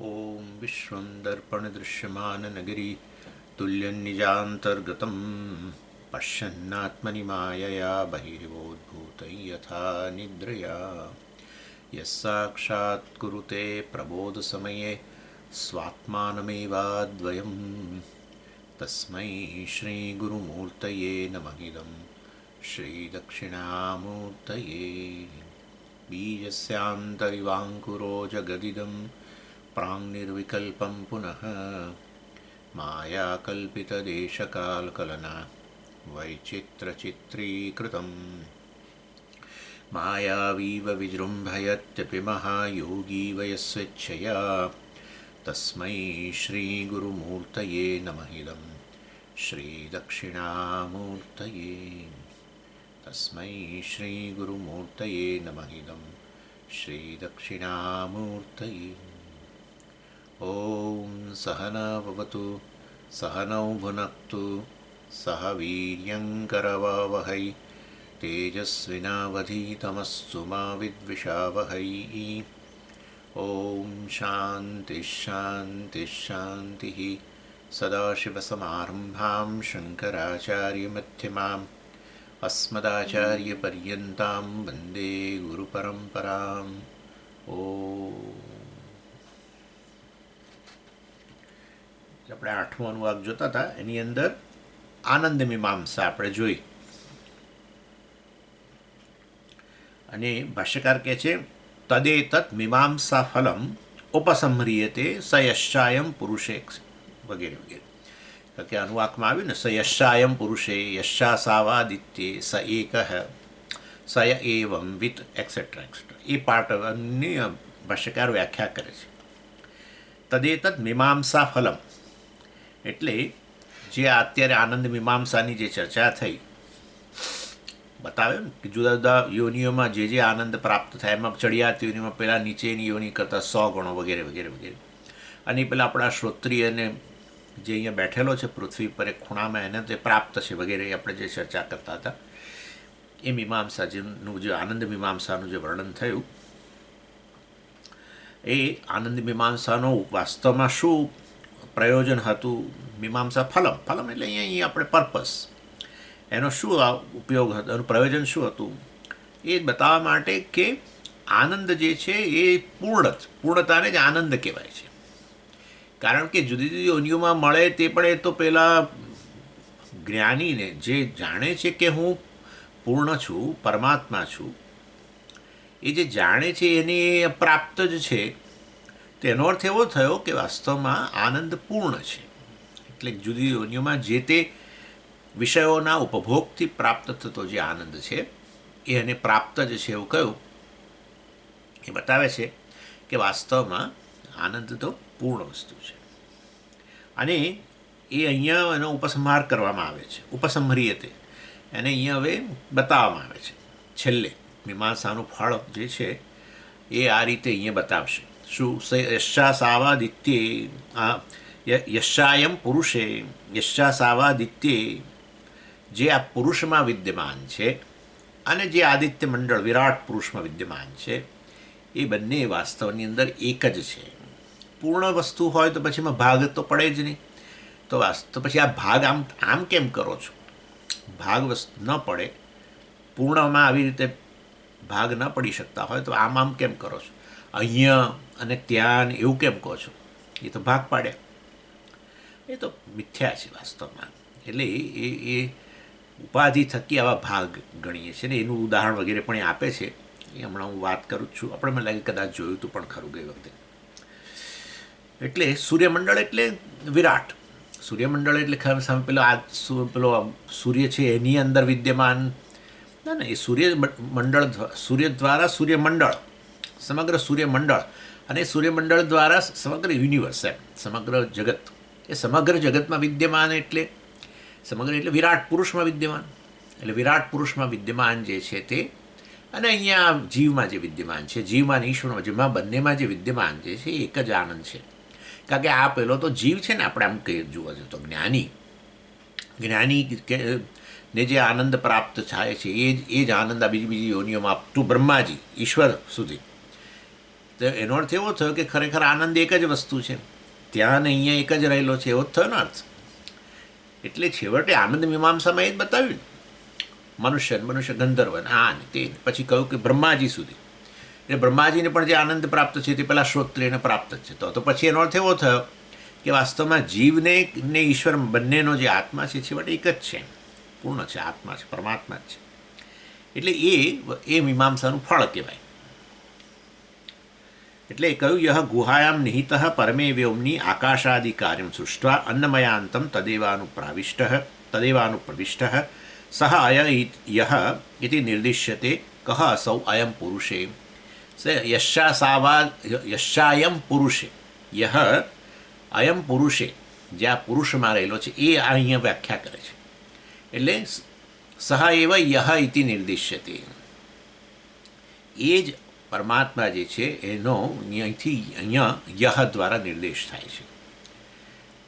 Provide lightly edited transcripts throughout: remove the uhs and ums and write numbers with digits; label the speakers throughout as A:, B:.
A: ॐ विश्वं दर्पणदृश्यमाननगरी तुल्यन्निजान्तर्गतं पश्यन्नात्मनि मायया बहिर्वोद्भूतं यथा निद्रया यः साक्षात् कुरुते प्रबोधसमये स्वात्मानमेवाद्वयं तस्मै श्रीगुरुमूर्तये नमः इदं श्रीदक्षिणामूर्तये बीजस्यान्तरिवाङ्कुरो जगदिदं प्राङ्निर्विकल्पं पुनः मायाकल्पितदेशकालकलना वैचित्रचित्रीकृतं मायावीव विजृम्भयत्यपि महायोगी वयस्वेच्छया तस्मै श्रीगुरुमूर्तये नमः इदं श्रीदक्षिणामूर्तये तस्मै श्रीगुरुमूर्तये नमः इदं श्रीदक्षिणामूर्तये। ॐ सहना भवतु सहनौ भुनक्तु सह वीर्यङ्करवावहै तेजस्विनावधीतमस्तु मा विद्विषावहै। ॐ शान्तिः शान्तिः शान्तिः। सदाशिवसमारम्भां शङ्कराचार्यमध्यमाम् अस्मदाचार्यपर्यन्तां वन्दे गुरुपरम्पराम्। આપણે આઠમો અનુવાક જોતા હતા, એની અંદર આનંદ મીમાંસા આપણે જોઈ અને ભાષ્યકાર કહે છે તદેતત મીમાંસા ફલમ ઉપસંહ્રિયતે સ યશ્ચાયમ પુરુષે વગેરે વગેરે. કે અનુવાકમાં આવ્યું ને સ યશ્ચાયમ પુરુષે યશ્ચા સાવાદિત્યે સ એક સ એવમ વિત એક્સેટ્રા એક્સેટ્રા. એ પાર્ટની ભાષ્યકાર વ્યાખ્યા કરે છે. તદેતત મીમાંસા ફલમ એટલે જે અત્યારે આનંદ મીમાંસાની જે ચર્ચા થઈ, બતાવે ને કે જુદા જુદા યોનિઓમાં જે આનંદ પ્રાપ્ત થાય એમાં ચડિયાત યોનિમાં પહેલાં નીચેની યોનિ કરતાં 100 ગણો વગેરે વગેરે વગેરે. અને પહેલાં આપણા શ્રોત્રિયને જે અહીંયા બેઠેલો છે પૃથ્વી પર એક ખૂણામાં, એને તે પ્રાપ્ત છે વગેરે આપણે જે ચર્ચા કરતા હતા એ મીમાંસા જેનું જે આનંદ મીમાંસાનું જે વર્ણન થયું એ આનંદ મીમાંસાનો વાસ્તવમાં શું પ્રયોજન હતું. મીમાંસા ફલમ, ફલમ એટલે અહીંયા આપણે પર્પસ, એનો શું ઉપયોગ હતો, એનું પ્રયોજન શું હતું એ બતાવવા માટે કે આનંદ જે છે એ પૂર્ણતાને જ આનંદ કહેવાય છે. કારણ કે જુદી જુદી યોનિઓમાં મળે તે પણ એ તો પહેલાં જ્ઞાનીને જે જાણે છે કે હું પૂર્ણ છું, પરમાત્મા છું, એ જે જાણે છે એની પ્રાપ્ત જ છે. તેનો અર્થ એવો થયો કે વાસ્તવમાં આનંદ પૂર્ણ છે. એટલે જુદી યોનિઓમાં જે તે વિષયોના ઉપભોગથી પ્રાપ્ત થતો જે આનંદ છે એ એને પ્રાપ્ત જ છે એવું કહ્યું. એ બતાવે છે કે વાસ્તવમાં આનંદ તો પૂર્ણ વસ્તુ છે. અને એ અહીંયા એનો ઉપસંહાર કરવામાં આવે છે, ઉપસંહ્રિયતે, એને અહીંયા હવે બતાવવામાં આવે છે. છેલ્લે મીમાંસાનું ફળ જે છે એ આ રીતે અહીંયા બતાવશે. શું? યશ્ચા સાવાદિત્યે યશ્ચાયમ પુરુષે યશ્ચા સાવાદિત્યે, જે આ પુરુષમાં વિદ્યમાન છે અને જે આદિત્ય મંડળ વિરાટ પુરુષમાં વિદ્યમાન છે એ બંને વાસ્તવની અંદર એક જ છે. પૂર્ણ વસ્તુ હોય તો પછી એમાં ભાગ તો પડે જ નહીં. તો પછી આ ભાગ આમ કેમ કરો છો? ભાગ ન પડે, પૂર્ણમાં આવી રીતે ભાગ ન પડી શકતા હોય તો આમ કેમ કરો છો? અહીંયા અને ત્યાં એવું કેમ કહો છો? એ તો ભાગ પાડ્યા, એ તો મિથ્યા છે વાસ્તવમાં. એટલે એ ઉપાધિ થકી આવા ભાગ ગણીએ છીએ ને એનું ઉદાહરણ વગેરે પણ એ આપે છે. એ હમણાં હું વાત કરું જ છું. આપણે મને લાગે કદાચ જોયું હતું પણ ખરું ગઈ વખતે. એટલે સૂર્યમંડળ એટલે વિરાટ. સૂર્યમંડળ એટલે સામે પેલો સૂર્ય છે એની અંદર વિદ્યમાન ના, એ સૂર્ય દ્વારા સૂર્યમંડળ, સમગ્ર સૂર્યમંડળ, અને સૂર્યમંડળ દ્વારા સમગ્ર યુનિવર્સ, એમ સમગ્ર જગત, એ સમગ્ર જગતમાં વિદ્યમાન એટલે સમગ્ર એટલે વિરાટ પુરુષમાં વિદ્યમાન. એટલે વિરાટ પુરુષમાં વિદ્યમાન જે છે તે, અને અહીંયા જીવમાં જે વિદ્યમાન છે, જીવમાં અને ઈશ્વરમાં, જેમાં બંનેમાં જે વિદ્યમાન જે છે એક જ આનંદ છે. કારણ કે આ પહેલો તો જીવ છે ને, આપણે આમ કહીએ જોવા જઈએ તો જ્ઞાની ને જે આનંદ પ્રાપ્ત થાય છે એ જ આનંદ આ બીજી યોનિઓમાં અપ ટુ બ્રહ્માજી ઈશ્વર સુધી તો એનો અર્થ એવો થયો કે ખરેખર આનંદ એક જ વસ્તુ છે, ત્યાં ને અહીંયા એક જ રહેલો છે, એવો જ થયો ને અર્થ. એટલે છેવટે આનંદ મીમાંસામાં એ જ બતાવ્યું ને, મનુષ્ય ગંધર્વન આ ને તે, પછી કહ્યું કે બ્રહ્માજી સુધી. એટલે બ્રહ્માજીને પણ જે આનંદ પ્રાપ્ત છે તે પેલા શ્રોત્રિયને પ્રાપ્ત જ છે. તો પછી એનો અર્થ એવો થયો કે વાસ્તવમાં જીવને ને ઈશ્વર બંનેનો જે આત્મા છે છેવટે એક જ છે, પૂર્ણ છે, આત્મા છે, પરમાત્મા જ છે. એટલે એ મીમાંસાનું ફળ કહેવાય. એટલે કહ્યું યહ ગુહાયામ નિહિત પરમે વ્યોમની આકાશાદિ કાર્યમ સૃષ્ટ્વા અન્નમયાંતમ તદેવાનુપ્રવિષ્ટ સહ અય યહ ઇતિ નિર્દિશ્યતે કહ અસૌ અયમ પુરુષે યશ્ચાયમ પુરુષે યહ અયમ પુરુષે, જે આ પુરુષમાં રહેલો છે એ અહીંયા વ્યાખ્યા કરે છે. એટલે સહ એવ યહ ઇતિ નિર્દિશ્યતે, એ જ પરમાત્મા જે છે એનો અહીંયા યહ દ્વારા નિર્દેશ થાય છે.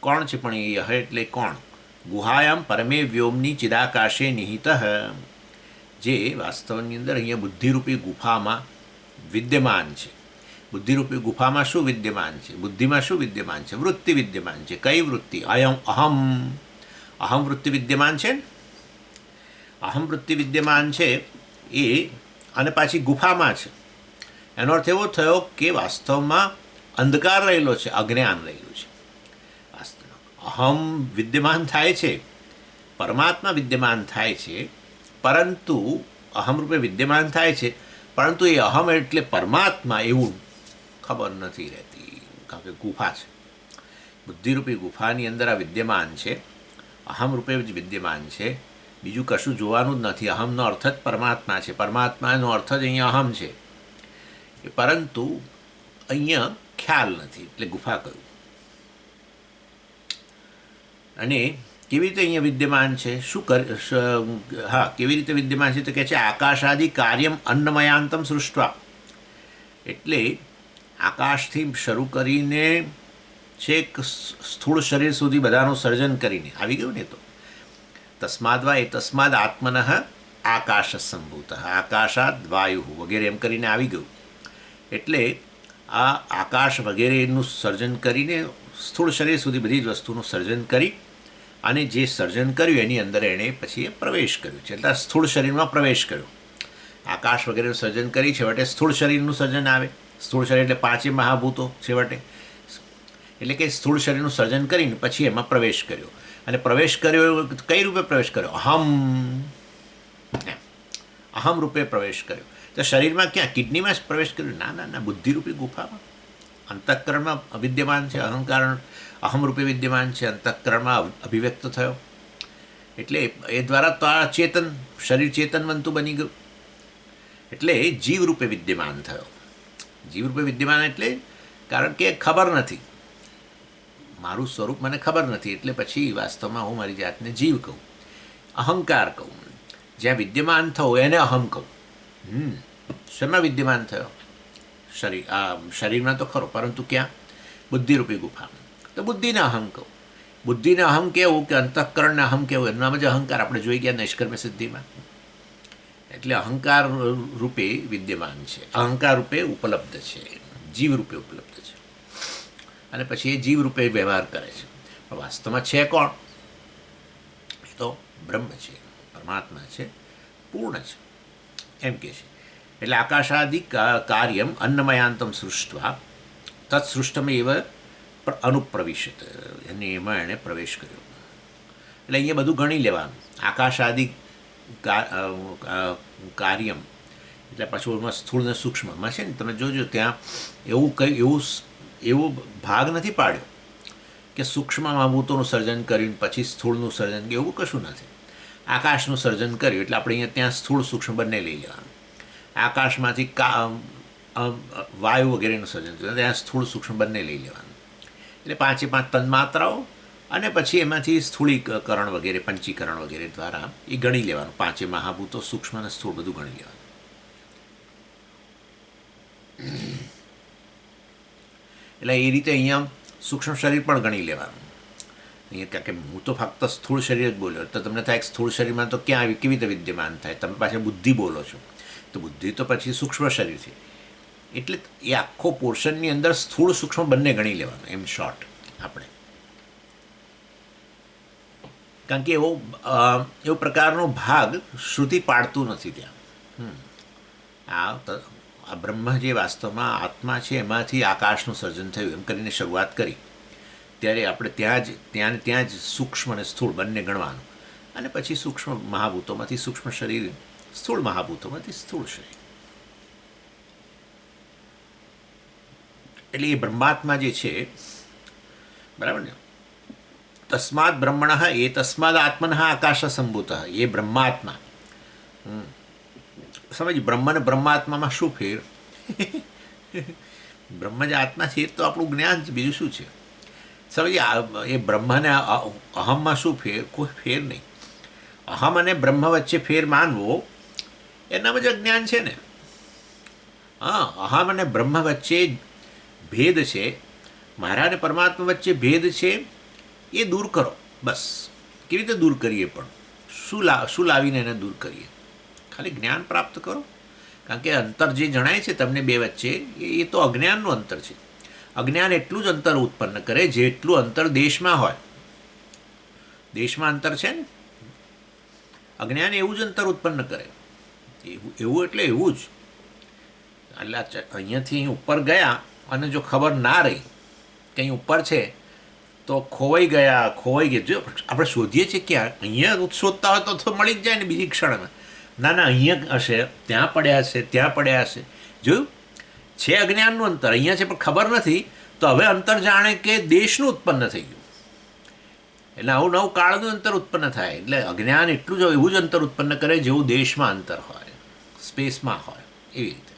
A: કોણ છે પણ એ યહ એટલે કોણ? ગુહાયામ પરમે વ્યોમની ચિદાકાશે નિહિત, જે વાસ્તવની અંદર અહીંયા બુદ્ધિરૂપી ગુફામાં વિદ્યમાન છે. બુદ્ધિરૂપી ગુફામાં શું વિદ્યમાન છે? બુદ્ધિમાં શું વિદ્યમાન છે? વૃત્તિ વિદ્યમાન છે. કઈ વૃત્તિ? અહમ વૃત્તિ વિદ્યમાન છે. અહમ વૃત્તિ વિદ્યમાન છે એ, અને પાછી ગુફામાં છે. એનો અર્થ એવો થયો કે વાસ્તવમાં અંધકાર રહેલો છે, અજ્ઞાન રહેલું છે. વાસ્તવમાં અહમ વિદ્યમાન થાય છે, પરમાત્મા વિદ્યમાન થાય છે, પરંતુ અહમ રૂપે વિદ્યમાન થાય છે, પરંતુ એ અહમ એટલે પરમાત્મા એવું ખબર નથી રહેતી, કારણ કે ગુફા છે. બુદ્ધિરૂપી ગુફાની અંદર આ વિદ્યમાન છે, અહમ રૂપે જ વિદ્યમાન છે, બીજું કશું જોવાનું જ નથી. અહમનો અર્થ જ પરમાત્મા છે, પરમાત્માનો અર્થ જ અહીંયા અહમ છે, પરંતુ અહીંયા ખ્યાલ નથી, એટલે ગુફા કહ્યું. અને કેવી રીતે અહીંયા વિદ્યમાન છે? કેવી રીતે વિદ્યમાન છે? તો કહે છે આકાશાદિ કાર્યમ અન્નમયાંતમ સૃષ્ટવા, એટલે આકાશથી શરૂ કરીને છેક સ્થૂળ શરીર સુધી બધાનું સર્જન કરીને આવી ગયું ને. તો તસ્માદવા એ તસ્માદ આત્મન આકાશ સંભૂત, આકાશાદ વાયુ વગેરે એમ કરીને આવી ગયું. એટલે આ આકાશ વગેરેનું સર્જન કરીને સ્થૂળ શરીર સુધી બધી જ વસ્તુનું સર્જન કરી, અને જે સર્જન કર્યું એની અંદર એણે પછી પ્રવેશ કર્યો છે. એટલે સ્થૂળ શરીરમાં પ્રવેશ કર્યો. આકાશ વગેરેનું સર્જન કરી છેવટે સ્થૂળ શરીરનું સર્જન આવે. સ્થૂળ શરીર એટલે પાંચે મહાભૂતો છેવટે. એટલે કે સ્થૂળ શરીરનું સર્જન કરીને પછી એમાં પ્રવેશ કર્યો. અને પ્રવેશ કર્યો કઈ રૂપે પ્રવેશ કર્યો? અહમ રૂપે પ્રવેશ કર્યો. તો શરીરમાં ક્યાં? કિડનીમાં જ પ્રવેશ કર્યો? ના, બુદ્ધિરૂપી ગુફામાં, અંતઃકરણમાં વિદ્યમાન છે. અહંકાર અહમ રૂપે વિદ્યમાન છે, અંતઃકરણમાં અભિવ્યક્ત થયો. એટલે એ દ્વારા તો આ ચેતન શરીર ચેતનવંતું બની ગયું. એટલે જીવ રૂપે વિદ્યમાન થયો. જીવ રૂપે વિદ્યમાન એટલે કારણ કે ખબર નથી, મારું સ્વરૂપ મને ખબર નથી, એટલે પછી વાસ્તવમાં હું મારી જાતને જીવ કહું, અહંકાર કહું. જ્યાં વિદ્યમાન થયો એને અહમ કહું. શેમાં વિદ્યમાન થયો? શરીરમાં તો ખરો, પરંતુ ક્યાં? બુદ્ધિરૂપી ગુફામાં. તો બુદ્ધિને અહમ કહું. બુદ્ધિને અહમ કહેવું કે અંતઃકરણને અહમ કહેવું, એનામાં જ અહંકાર આપણે જોઈ ગયા નૈષ્કર્મ્ય સિદ્ધિમાં. એટલે અહંકાર રૂપે વિદ્યમાન છે, અહંકાર રૂપે ઉપલબ્ધ છે, જીવ રૂપે ઉપલબ્ધ છે. અને પછી એ જીવ રૂપે વ્યવહાર કરે છે. પણ વાસ્તવમાં છે કોણ? એ તો બ્રહ્મ છે, પરમાત્મા છે, પૂર્ણ છે, એમ કે છે. એટલે આકાશાદિ કાર્યમ અન્નમયાંતમ સૃષ્ટવા તત્સૃષ્ટમ એવ અનુપ્રવિશત, એમાં એણે પ્રવેશ કર્યો. એટલે અહીંયા બધું ગણી લેવાનું. આકાશાદિ કાર્યમ એટલે પાછું એમાં સ્થૂળ ને સૂક્ષ્મમાં છે ને, તમે જોજો ત્યાં એવો ભાગ નથી પાડ્યો કે સૂક્ષ્મ મહાભૂતોનું સર્જન કર્યું પછી સ્થૂળનું સર્જન, એવું કશું નથી. આકાશનું સર્જન કર્યું એટલે આપણે અહીંયા ત્યાં સ્થૂળ સૂક્ષ્મ બંને લઈ લેવાનું. આકાશમાંથી વાયુ વગેરેનું સર્જન કર્યું ત્યાં સ્થૂળ સૂક્ષ્મ બંને લઈ લેવાનું. એટલે પાંચે પાંચ તન્માત્રાઓ, અને પછી એમાંથી સ્થૂળીકરણ વગેરે પંચીકરણ વગેરે દ્વારા એ ગણી લેવાનું. પાંચે મહાભૂતો સૂક્ષ્મ અને સ્થૂળ બધું ગણી લેવાનું. એટલે એ રીતે અહીંયા સૂક્ષ્મ શરીર પણ ગણી લેવાનું. અહીંયા કારણ કે હું તો ફક્ત સ્થૂળ શરીર જ બોલ્યો, તો તમને થાય સ્થૂળ શરીરમાં તો ક્યાં આવી કેવી રીતે વિદ્યમાન થાય? તમે પાછા બુદ્ધિ બોલો છો, તો બુદ્ધિ તો પછી સૂક્ષ્મ શરીર છે. એટલે એ આખો પોર્શનની અંદર સ્થૂળ સૂક્ષ્મ બંને ગણી લેવાનું, એમ શોર્ટ આપણે. કારણ કે એવો પ્રકારનો ભાગ શ્રુતિ પાડતું નથી ત્યાં. આ બ્રહ્મ જે વાસ્તવમાં આત્મા છે એમાંથી આકાશનું સર્જન થયું એમ કરીને શરૂઆત કરી, ત્યારે આપણે ત્યાં જ સૂક્ષ્મ અને સ્થૂળ બંને ગણવાનું, અને પછી સૂક્ષ્મ મહાભૂતોમાંથી સૂક્ષ્મ શરીર, સ્થૂળ મહાભૂતોમાંથી સ્થૂળ શરીર. એટલે એ બ્રહ્માત્મા જે છે, બરાબર ને, તસ્માદ બ્રહ્મણ એ તસ્માદ આત્મન આકાશ સંભૂત, એ બ્રહ્માત્મા. સમજ, બ્રહ્મ ને બ્રહ્માત્મામાં શું ફેર? બ્રહ્મ જે આત્મા છે એ તો આપણું જ્ઞાન છે, બીજું શું છે? સમજ, એ બ્રહ્મને અહમમાં શું ફેર? કોઈ ફેર નહીં. અહમ અને બ્રહ્મ વચ્ચે ફેર માનવો એનામાં જ અજ્ઞાન છે ને. હા, અહમ અને બ્રહ્મ વચ્ચે ભેદ છે, મારા અને પરમાત્મા વચ્ચે ભેદ છે, એ દૂર કરો બસ. કેવી રીતે દૂર કરીએ? પણ શું લાવીને એને દૂર કરીએ? ખાલી જ્ઞાન પ્રાપ્ત કરો. કારણ કે અંતર જે જણાય છે તમને બે વચ્ચે, એ તો અજ્ઞાનનું અંતર છે. અજ્ઞાન એટલું જ અંતર ઉત્પન્ન કરે જેટલું અંતર દેશમાં હોય. દેશમાં અંતર છે ને, અજ્ઞાન એવું જ અંતર ઉત્પન્ન કરે. એવું એટલે એવું જ. એટલે અહીંયાથી અહીં ઉપર ગયા અને જો ખબર ના રહી કે અહીં ઉપર છે, તો ખોવાઈ ગયા. જો આપણે શોધીએ છીએ ક્યાં, અહીંયા શોધતા હોય તો મળી જ જાય ને બીજી ક્ષણમાં. ના, અહીંયા હશે, ત્યાં પડ્યા હશે. જોયું, છે અજ્ઞાનનું અંતર, અહીંયા છે પણ ખબર નથી. તો હવે અંતર જાણે કે દેશનું ઉત્પન્ન થઈ ગયું. એટલે આવું નવું કાળનું અંતર ઉત્પન્ન થાય. એટલે અજ્ઞાન એટલું જ એવું જ અંતર ઉત્પન્ન કરે જેવું દેશમાં અંતર હોય, સ્પેસમાં હોય, એવી રીતે.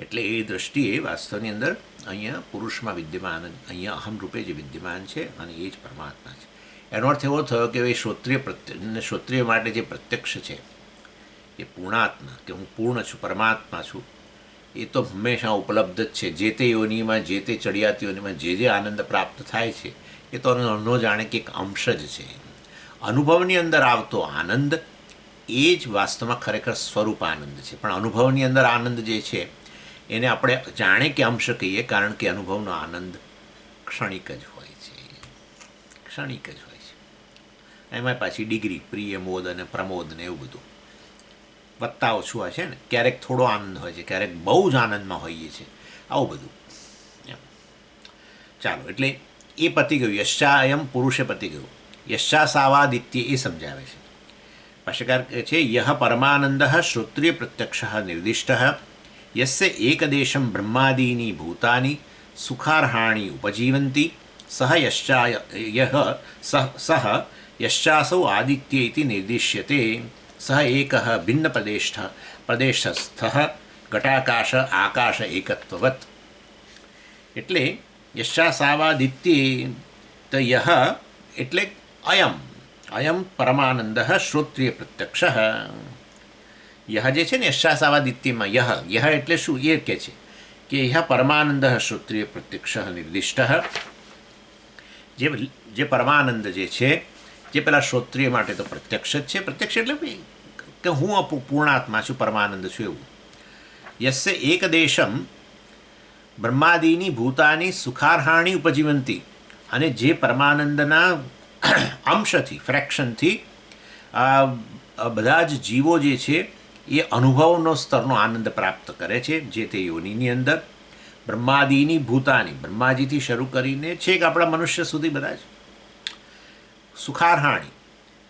A: એટલે એ દૃષ્ટિએ વાસ્તવની અંદર અહીંયા પુરુષમાં વિદ્યમાન, અહીંયા અહમ રૂપે જે વિદ્યમાન છે અને એ જ પરમાત્મા છે. એનો અર્થ એવો થયો કે એ શ્રોત્રિય માટે જે પ્રત્યક્ષ છે એ પૂર્ણાત્મા, કે હું પૂર્ણ છું, પરમાત્મા છું, એ તો હંમેશા ઉપલબ્ધ જ છે. જે તે યોનિમાં, જે તે ચડિયાતી યોનિમાં જે આનંદ પ્રાપ્ત થાય છે એ તો ન જાણે કે એક અંશ જ છે. અનુભવની અંદર આવતો આનંદ એ જ વાસ્તવમાં ખરેખર સ્વરૂપ આનંદ છે. પણ અનુભવની અંદર આનંદ જે છે એને આપણે જાણે કે અંશ કહીએ, કારણ કે અનુભવનો આનંદ ક્ષણિક જ હોય છે. એમાં પાછી ડિગ્રી, પ્રિય, મોદ અને પ્રમોદ ને એવું બધું વધતા ઓછું હોય છે ને. ક્યારેક થોડો આનંદ હોય છે, ક્યારેક બહુ જ આનંદમાં હોઈએ છીએ, આવું બધું. ચાલો, એટલે એ પતી ગયું. યશ્ચાયમ પુરુષે પતી ગયું. યશ્ચા સાવાદિત્ય એ સમજાવે છે. ભાષ્યકાર કહે છે, યહ પરમાનંદ શ્રોત્રિય પ્રત્યક્ષ નિર્દિષ્ટ યસ્ય એકદેશમ બ્રહ્માદીની ભૂતાની સુખાર્હાણી ઉપજીવંતી સહ યશ્ચાસૌ આદિત્ય ઇતિ નિર્દિશ્યતે સહ એક ભિન્ન પ્રદેશસ્થ ઘટાકાશ આકાશ એકત્વવત. એટલે યશ્ચાસાવાદિત્ય, તો યહ એટલે અયમ પરમાનંદ શ્રોત્રિય પ્રત્યક્ષ. યહ જે છે ને યશ્ચાસાવાદિત્યમાં, યહ એટલે શું? એ કહે છે કે યહ પરમાનંદ શ્રોત્રિય પ્રત્યક્ષ નિર્દિષ્ટ. જે પરમાનંદ જે છે, જે પેલા શ્રોત્રિય માટે તો પ્રત્યક્ષ જ છે. પ્રત્યક્ષ એટલે કે હું પૂર્ણાત્મા છું, પરમાનંદ છું, એવું. યસ્ય એકદેશમ બ્રહ્માદિની ભૂતાની સુખાર્હાણી ઉપજીવંતી, અને જે પરમાનંદના અંશથી, ફ્રેક્શનથી બધા જ જીવો જે છે એ અનુભવનો સ્તરનો આનંદ પ્રાપ્ત કરે છે, જે તે યોનિની અંદર. બ્રહ્માદિની ભૂતાની, બ્રહ્માજીથી શરૂ કરીને છેક આપણા મનુષ્ય સુધી બધા જ સુખાર્હાણી,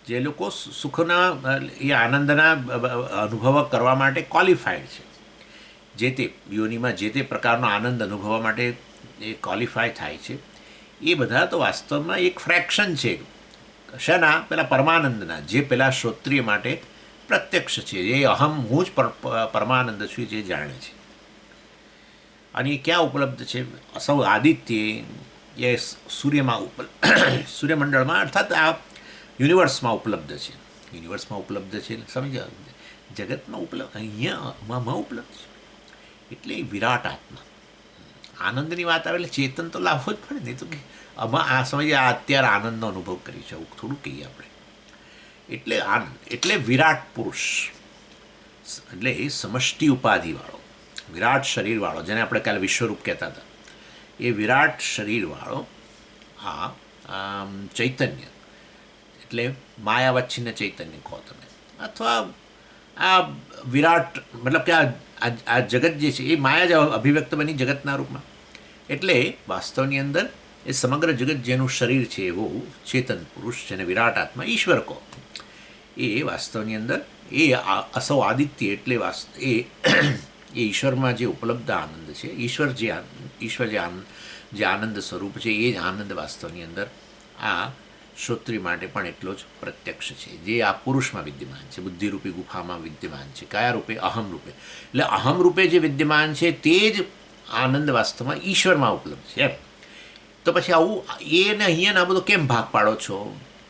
A: જે લોકો સુખના એ આનંદના અનુભવ કરવા માટે ક્વોલિફાઈડ છે, જે તે યોનિમાં જે તે પ્રકારનો આનંદ અનુભવવા માટે એ ક્વોલિફાય થાય છે, એ બધા તો વાસ્તવમાં એક ફ્રેક્શન છે. શેના? પેલા પરમાનંદના, જે પેલા શ્રોત્રિય માટે પ્રત્યક્ષ છે, એ અહમ હું જ પરમાનંદ છું, જે જાણે છે. અને એ ક્યાં ઉપલબ્ધ છે? સૌ આદિત્ય, એ સૂર્યમંડળમાં, અર્થાત આ યુનિવર્સમાં ઉપલબ્ધ છે. સમજ્યા? જગતમાં ઉપલબ્ધ, અહીંયામાં ઉપલબ્ધ છે. એટલે વિરાટ આત્મા. આનંદની વાત આવે એટલે ચેતન તો લાવવો જ પડે. નહીં તો કે આમાં આ સમજે અત્યારે આનંદનો અનુભવ કરી છે, આવું થોડું કહીએ આપણે. એટલે આનંદ એટલે વિરાટ પુરુષ, એટલે એ સમષ્ટિ ઉપાધિવાળો, વિરાટ શરીરવાળો, જેને આપણે કાલે વિશ્વરૂપ કહેતા હતા, એ વિરાટ શરીરવાળો આ ચૈતન્ય, એટલે માયાવચ્છિન્ન ચૈતન્ય કહો તમે, અથવા આ વિરાટ મતલબ કે આ જગત જે છે એ માયા જ અભિવ્યક્ત બની જગતના રૂપમાં. એટલે વાસ્તવની અંદર એ સમગ્ર જગત જેનું શરીર છે એવો ચેતન પુરુષ, જેને વિરાટ આત્મા ઈશ્વર કહો, એ વાસ્તવની અંદર એ અસૌ આદિત્ય એટલે એ ઈશ્વરમાં જે ઉપલબ્ધ આનંદ છે, ઈશ્વર જે આનંદ સ્વરૂપ છે, એ જ આનંદ વાસ્તવની અંદર આ શ્રોત્રી માટે પણ એટલો જ પ્રત્યક્ષ છે, જે આ પુરુષમાં વિદ્યમાન છે, બુદ્ધિરૂપી ગુફામાં વિદ્યમાન છે. કયા રૂપે? અહમ રૂપે. એટલે અહમ રૂપે જે વિદ્યમાન છે તે જ આનંદ વાસ્તવમાં ઈશ્વરમાં ઉપલબ્ધ છે એમ. તો પછી આવું એને અહીંયા આ બધો કેમ ભાગ પાડો છો?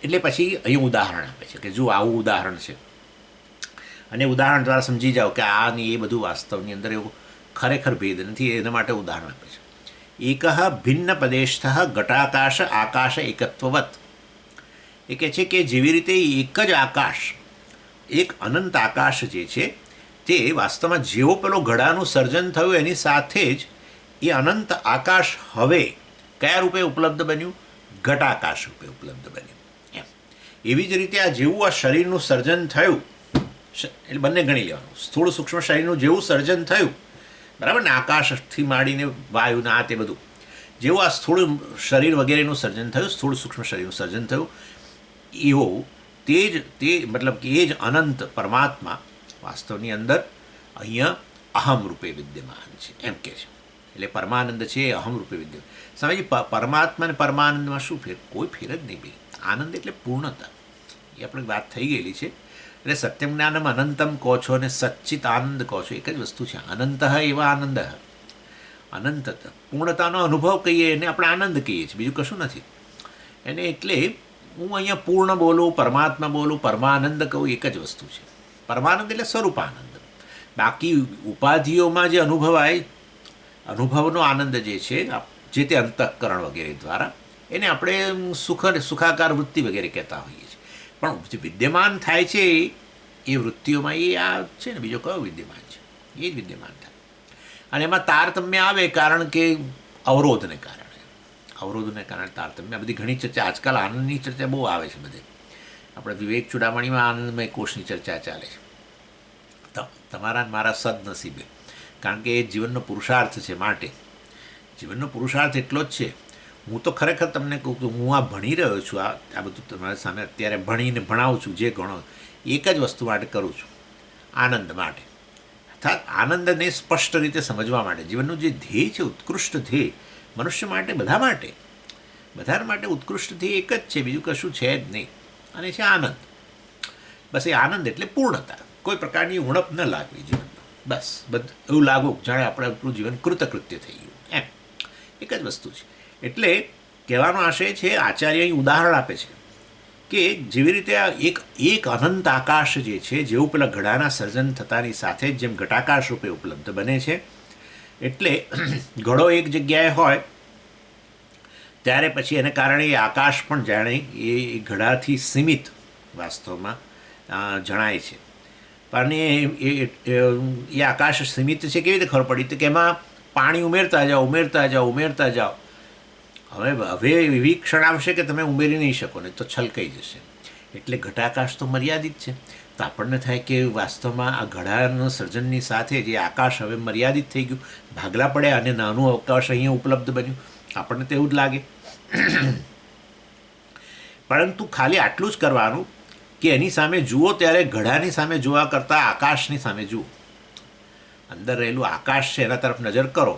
A: એટલે પછી અહીં ઉદાહરણ આપે છે કે જો આવું ઉદાહરણ છે, અને ઉદાહરણ દ્વારા સમજી જાઓ કે આ ને એ બધું વાસ્તવની અંદર એવું ખરેખર ભેદ નથી. એના માટે ઉદાહરણ આપે છે. એક ભિન્ન પદેશથ ઘટાકાશ આકાશ એકત્વવત. એ કહે છે કે જેવી રીતે એક જ આકાશ, એક અનંત આકાશ જે છે તે વાસ્તવમાં જેવો પેલો ઘડાનું સર્જન થયું એની સાથે જ એ અનંત આકાશ હવે કયા રૂપે ઉપલબ્ધ બન્યું? ઘટાકાશ રૂપે ઉપલબ્ધ બન્યું એમ. એવી જ રીતે આ જેવું આ શરીરનું સર્જન થયું, એટલે બંને ગણી લેવાનું, સ્થૂળ સૂક્ષ્મ શરીરનું જેવું સર્જન થયું, બરાબર ને, આકાશથી માંડીને વાયુને આ તે બધું, જેવું આ સ્થૂળ શરીર વગેરેનું સર્જન થયું, સ્થૂળ સૂક્ષ્મ શરીરનું સર્જન થયું, એવો તે મતલબ કે એ જ અનંત પરમાત્મા વાસ્તવની અંદર અહીંયા અહમ રૂપે વિદ્યમાન છે એમ કે છે. એટલે પરમાનંદ છે એ અહમ રૂપે વિદ્યમાન. સમજી, પરમાત્મા અને પરમાનંદમાં શું ફેર? કોઈ ફેર જ નહીં ભાઈ. આનંદ એટલે પૂર્ણતા, એ આપણે વાત થઈ ગયેલી છે. એટલે સત્યમ જ્ઞાનમ અનંતમ કહો છો અને સચ્ચિત આનંદ કહો છો, એક જ વસ્તુ છે. અનંત એવા આનંદ, અનંત પૂર્ણતાનો અનુભવ કહીએ એને આપણે આનંદ કહીએ છીએ, બીજું કશું નથી એને. એટલે હું અહીંયા પૂર્ણ બોલું, પરમાત્મા બોલું, પરમાનંદ કહું, એક જ વસ્તુ છે. પરમાનંદ એટલે સ્વરૂપાનંદ. બાકી ઉપાધિઓમાં જે અનુભવાય, અનુભવનો આનંદ જે છે જે તે અંતઃકરણ વગેરે દ્વારા, એને આપણે સુખાકાર વૃત્તિ વગેરે કહેતા હોઈએ છીએ. પણ જે વિદ્યમાન થાય છે એ વૃત્તિઓમાં એ આ છે ને, બીજો કયો વિદ્યમાન છે? એ જ વિદ્યમાન થાય. અને એમાં તારતમ્ય આવે, કારણ કે અવરોધને કારણે તારતમ્ય. બધી ઘણી ચર્ચા આજકાલ આનંદની ચર્ચા બહુ આવે છે બધે. આપણે વિવેક ચૂડામણીમાં આનંદમય કોષની ચર્ચા ચાલે છે. તમારા મારા સદનસીબે, કારણ કે એ જીવનનો પુરુષાર્થ છે. માટે જીવનનો પુરુષાર્થ એટલો જ છે. હું તો ખરેખર તમને કહું કે હું આ ભણી રહ્યો છું, આ બધું તમારી સામે અત્યારે ભણીને ભણાવું છું, જે ઘણો એક જ વસ્તુ માટે કરું છું, આનંદ માટે. અર્થાત આનંદને સ્પષ્ટ રીતે સમજવા માટે. જીવનનું જે ધ્યેય છે, ઉત્કૃષ્ટ ધ્યેય મનુષ્ય માટે, બધા માટે ઉત્કૃષ્ટ ધ્યેય એક જ છે, બીજું કશું છે જ નહીં, અને છે આનંદ. બસ એ આનંદ એટલે પૂર્ણતા. કોઈ પ્રકારની ઉણપ ન લાગવી જીવનમાં. બસ એવું લાગવું જાણે આપણે આપણું જીવન કૃતકૃત્ય થઈ ગયું એમ. એક જ વસ્તુ છે. એટલે કહેવાનો આશય છે, આચાર્ય અહીં ઉદાહરણ આપે છે કે જેવી રીતે આ એક અનંત આકાશ જે છે, જેવું પેલા ઘડાના સર્જન થતાની સાથે જ જેમ ઘટાકાશ રૂપે ઉપલબ્ધ બને છે, એટલે ઘડો એક જગ્યાએ હોય ત્યારે પછી એને કારણે એ આકાશ પણ જાણે એ ઘડાથી સીમિત વાસ્તવમાં જણાય છે. અને એ આકાશ સીમિત છે કેવી રીતે ખબર પડી? તો કે એમાં પાણી ઉમેરતા જાઓ. હવે એવી ક્ષણ આવશે કે તમે ઉમેરી નહીં શકો ને તો છલકાઈ જશે. એટલે ઘટાકાશ તો મર્યાદિત છે. તો આપણને થાય કે વાસ્તવમાં આ ઘડાના સર્જનની સાથે જે આકાશ હવે મર્યાદિત થઈ ગયું, ભાગલા પડ્યા અને નાનું અવકાશ અહીંયા ઉપલબ્ધ બન્યું. આપણને તો એવું જ લાગે. પરંતુ ખાલી આટલું જ કરવાનું કે એની સામે જુઓ ત્યારે ઘડાની સામે જોવા કરતાં આકાશની સામે જુઓ. અંદર રહેલું આકાશ છે એના તરફ નજર કરો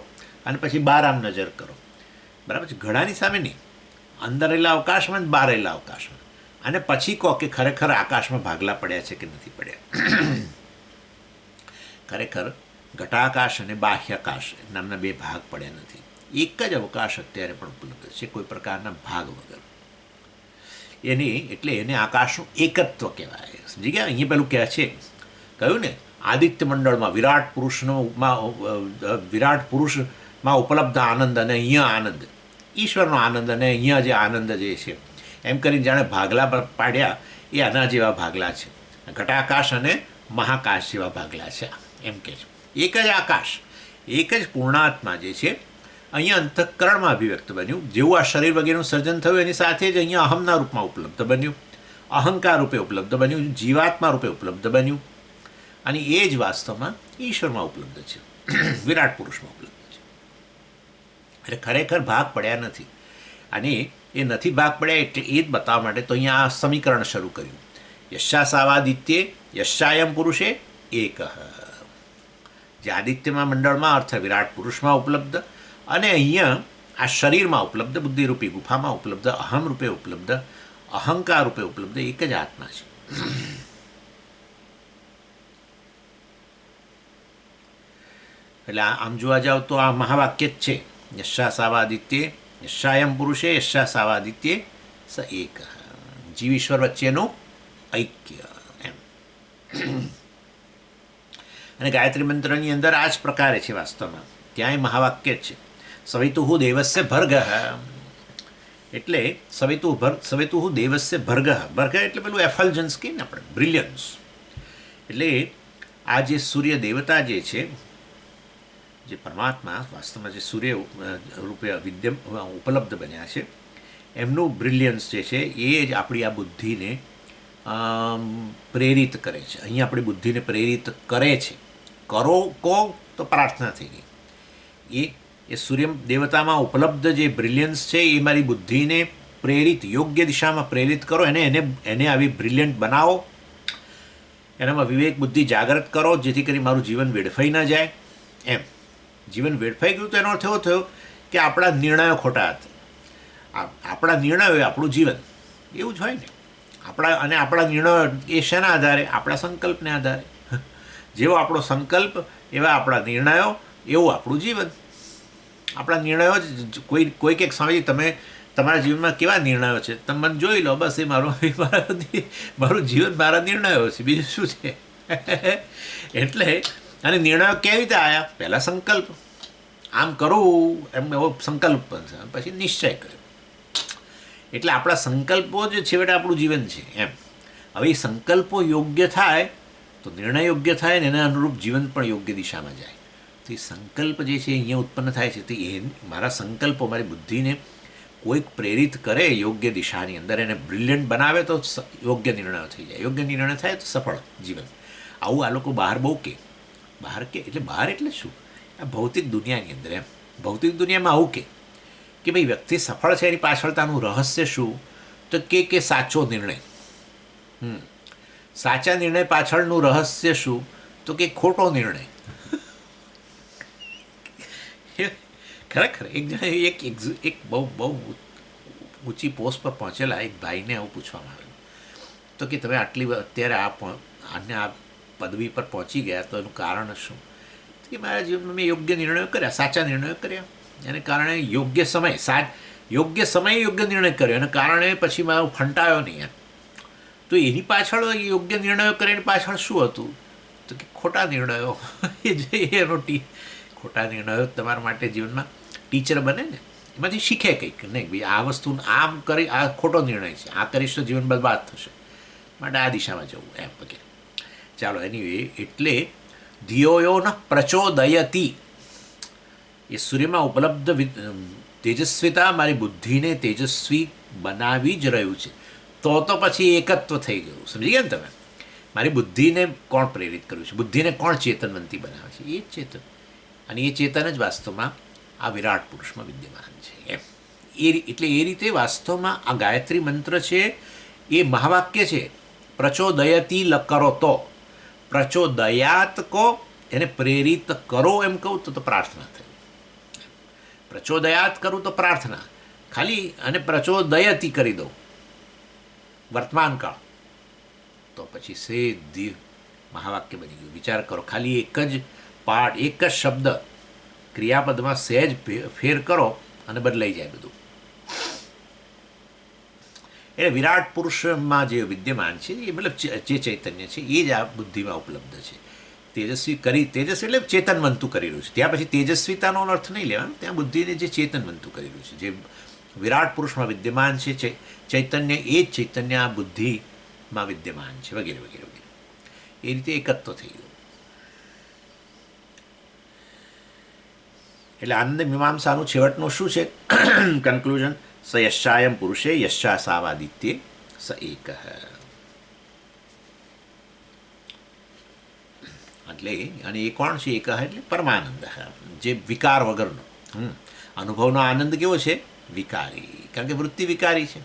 A: અને પછી બહાર આમ નજર કરો, બરાબર છે? ઘડાની સામે નહીં, અંદર રહેલા અવકાશમાં, બહાર રહેલા અવકાશમાં. અને પછી કહો કે ખરેખર આકાશમાં ભાગલા પડ્યા છે કે નથી પડ્યા. ખરેખર ઘટાકાશ અને બાહ્યાકાશ નામના બે ભાગ પડ્યા નથી. એક જ અવકાશ અત્યારે પણ ઉપલબ્ધ છે, કોઈ પ્રકારના ભાગ વગર. એટલે એને આકાશનું એકત્વ કહેવાય. સમજી ગયા? અહીંયા પેલું કહે છે, કહ્યું ને, આદિત્ય મંડળમાં વિરાટ પુરુષમાં ઉપલબ્ધ આનંદ અને અહીંયા આનંદ, ઈશ્વરનો આનંદ, અને અહીંયા જે આનંદ જે છે, એમ કરીને જાણે ભાગલા પાડ્યા એ આના જેવા ભાગલા છે. ઘટાકાશ અને મહાકાશ જેવા ભાગલા છે એમ કે છે. એક જ આકાશ એક જ પૂર્ણાત્મા જે છે અહીંયા અંતઃકરણમાં અભિવ્યક્ત બન્યું. જેવું આ શરીર વગેરેનું સર્જન થયું એની સાથે જ અહીંયા અહમના રૂપમાં ઉપલબ્ધ બન્યું, અહંકાર રૂપે ઉપલબ્ધ બન્યું, જીવાત્મા રૂપે ઉપલબ્ધ બન્યું. અને એ જ વાસ્તવમાં ઈશ્વરમાં ઉપલબ્ધ છે, વિરાટ પુરુષમાં ઉપલબ્ધ છે. એટલે ખરેખર ભાગ પડ્યા નથી. અને એ નથી ભાગ પડ્યા એટલે એ જ બતાવવા માટે તો અહીંયા આ સમીકરણ શરૂ કર્યું. યશા સાવાદિત્યે યશાયમ પુરુષે એક, જે આદિત્યમાં મંડળમાં અર્થ વિરાટ પુરુષમાં ઉપલબ્ધ, અને અહીંયા આ શરીરમાં ઉપલબ્ધ, બુદ્ધિરૂપી ગુફામાં ઉપલબ્ધ, અહમ રૂપે ઉપલબ્ધ, અહંકાર રૂપે ઉપલબ્ધ એક જ આત્મા છે. એટલે આમ જોવા જાવ તો આ મહાવાક્ય જ છે. યશા સાવાદિત્યે યશાયમ પુરુષે યશા સાવાદિત્યે સ એક, જીવ ઈશ્વર વચ્ચેનું ઐક્ય એમ. અને ગાયત્રી મંત્રની અંદર આ જ પ્રકારે છે વાસ્તવમાં, ત્યાંય મહાવાક્ય જ છે. સવિતુઃ દેવસ્ય ભર્ગ, એટલે સવિતુઃ દેવસ્ય ભર્ગ, ભર્ગ એટલે પેલું એફલ્જન્સ કહીએ ને આપણે, બ્રિલિયન્સ. એટલે આ જે સૂર્ય દેવતા જે છે, જે પરમાત્મા વાસ્તવમાં જે સૂર્ય રૂપે ઉપલબ્ધ બન્યા છે, એમનું બ્રિલિયન્સ જે છે એ જ આપણી આ બુદ્ધિને પ્રેરિત કરે છે. અહીં આપણી બુદ્ધિને પ્રેરિત કરે છે. કરો કો તો પ્રાર્થના થઈ ગઈ. એ સૂર્ય દેવતામાં ઉપલબ્ધ જે બ્રિલિયન્સ છે એ મારી બુદ્ધિને પ્રેરિત, યોગ્ય દિશામાં પ્રેરિત કરો, એને આવી બ્રિલિયન્ટ બનાવો, એનામાં વિવેક બુદ્ધિ જાગૃત કરો, જેથી કરી મારું જીવન વેડફાઈ ન જાય. એમ જીવન વેડફાઈ ગયું તો એનો અર્થ એવો થયો કે આપણા નિર્ણયો ખોટા હતા. આપણા નિર્ણયો એ આપણું જીવન, એવું જ હોય ને. આપણા નિર્ણયો એ શેના આધારે? આપણા સંકલ્પને આધારે. જેવો આપણો સંકલ્પ એવા આપણા નિર્ણયો, એવું આપણું જીવન. આપણા નિર્ણયો જ કોઈ કંઈક સ્વામીજી તમે તમારા જીવનમાં કેવા નિર્ણયો છે તમે મને જોઈ લો, બસ એ મારું જીવન મારા નિર્ણયો છે, બીજું શું છે. એટલે અને નિર્ણયો કેવી રીતે આવ્યા? પહેલાં સંકલ્પ, આમ કરવું એમ એવો સંકલ્પ બનશે, પછી નિશ્ચય કર્યો. એટલે આપણા સંકલ્પો જ છેવટે આપણું જીવન છે એમ. હવે એ સંકલ્પો યોગ્ય થાય તો નિર્ણય યોગ્ય થાય ને એના અનુરૂપ જીવન પણ યોગ્ય દિશામાં જાય. તો એ સંકલ્પ જે છે અહીંયા ઉત્પન્ન થાય છે, તો એ મારા સંકલ્પો મારી બુદ્ધિને કોઈક પ્રેરિત કરે યોગ્ય દિશાની અંદર, એને બ્રિલિયન્ટ બનાવે તો યોગ્ય નિર્ણયો થઈ જાય. યોગ્ય નિર્ણય થાય તો સફળ જીવન. આવું આ લોકો બહાર બહુ કે એટલે બહાર એટલે શું? આ ભૌતિક દુનિયાની અંદર એમ, ભૌતિક દુનિયામાં આવું કે ભાઈ વ્યક્તિ સફળ છે એની પાછળતાનું રહસ્ય શું? તો કે સાચો નિર્ણય. સાચા નિર્ણય પાછળનું રહસ્ય શું? તો કે ખોટો નિર્ણય. ખરેખર એક જણે એક બહુ ઊંચી પોસ્ટ પર પહોંચેલા એક ભાઈને આવું પૂછવામાં આવેલું તો કે તમે અત્યારે આ પદવી પર પહોંચી ગયા તો એનું કારણ શું? કે મારા જીવનમાં મેં યોગ્ય નિર્ણયો કર્યા, સાચા નિર્ણયો કર્યા, એને કારણે યોગ્ય સમય યોગ્ય નિર્ણય કર્યો, એને કારણે પછી મારો ફંટાયો નહીં એમ. તો એની પાછળ યોગ્ય નિર્ણયો કરે એની પાછળ શું હતું? તો કે ખોટા નિર્ણયો. એનો ખોટા નિર્ણયો તમારા માટે જીવનમાં ટીચર બને ને, એમાંથી શીખે કંઈક, નહીં ભાઈ આ વસ્તુ આમ કરી, આ ખોટો નિર્ણય છે, આ કરીશ તો જીવન બરબાદ થશે, માટે આ દિશામાં જવું એમ વગેરે. ચાલો એની એટલે ધિયોયો ન પ્રચોદયતી, એ સૂર્યમાં ઉપલબ્ધ તેજસ્વીતા મારી બુદ્ધિને તેજસ્વી બનાવી જ રહ્યું છે. તો પછી એકત્વ થઈ ગયું. સમજી ગયા ને તમે? મારી બુદ્ધિને કોણ પ્રેરિત કર્યું છે? બુદ્ધિને કોણ ચેતનવંતી બનાવે છે? એ જ ચેતન. અને એ ચેતન જ વાસ્તવમાં આ વિરાટ પુરુષમાં વિદ્યમાન છે એમ. એટલે એ રીતે વાસ્તવમાં આ ગાયત્રી મંત્ર છે એ મહાવાક્ય છે. પ્રચોદયતી કરો તો, પ્રચોદયાત કહો, એને પ્રેરિત કરો એમ કહું તો પ્રાર્થના થઈ. પ્રચોદયાત કરું તો પ્રાર્થના ખાલી, અને પ્રચોદયતી કરી દો વર્તમાન કાળ, તો પછી સીધી મહાવાક્ય બની ગયું. વિચાર કરો, ખાલી એક જ પાઠ, એક જ શબ્દ ક્રિયાપદમાં સહેજ ફેર કરો અને બદલાઈ જાય બધું. એટલે વિરાટ પુરુષમાં જે વિદ્યમાન છે એ મતલબ જે ચૈતન્ય છે એ જ આ બુદ્ધિમાં ઉપલબ્ધ છે. તેજસ્વી એટલે ચેતનવંતું કરી રહ્યું છે. ત્યાં પછી તેજસ્વીતાનો અર્થ નહીં લેવાનો, ત્યાં બુદ્ધિને જે ચેતનવંતું કરી રહ્યું છે, જે વિરાટ પુરુષમાં વિદ્યમાન છે ચૈતન્ય, એ જ ચૈતન્ય આ બુદ્ધિમાં વિદ્યમાન છે વગેરે વગેરે વગેરે. એ રીતે એકત્વ થઈ ગયું. એટલે આનંદ મીમાંસાનું છેવટનું શું છે કન્ક્લુઝન? સ યશ્ચાયમ પુરુષે યશ્ચા સાવાદિત્યે સ એક. એટલે અને એ કોણ છે? એક એટલે પરમાનંદ, જે વિકાર વગરનો. અનુભવનો આનંદ કેવો છે? વિકારી, કારણ કે વૃત્તિ વિકારી છે.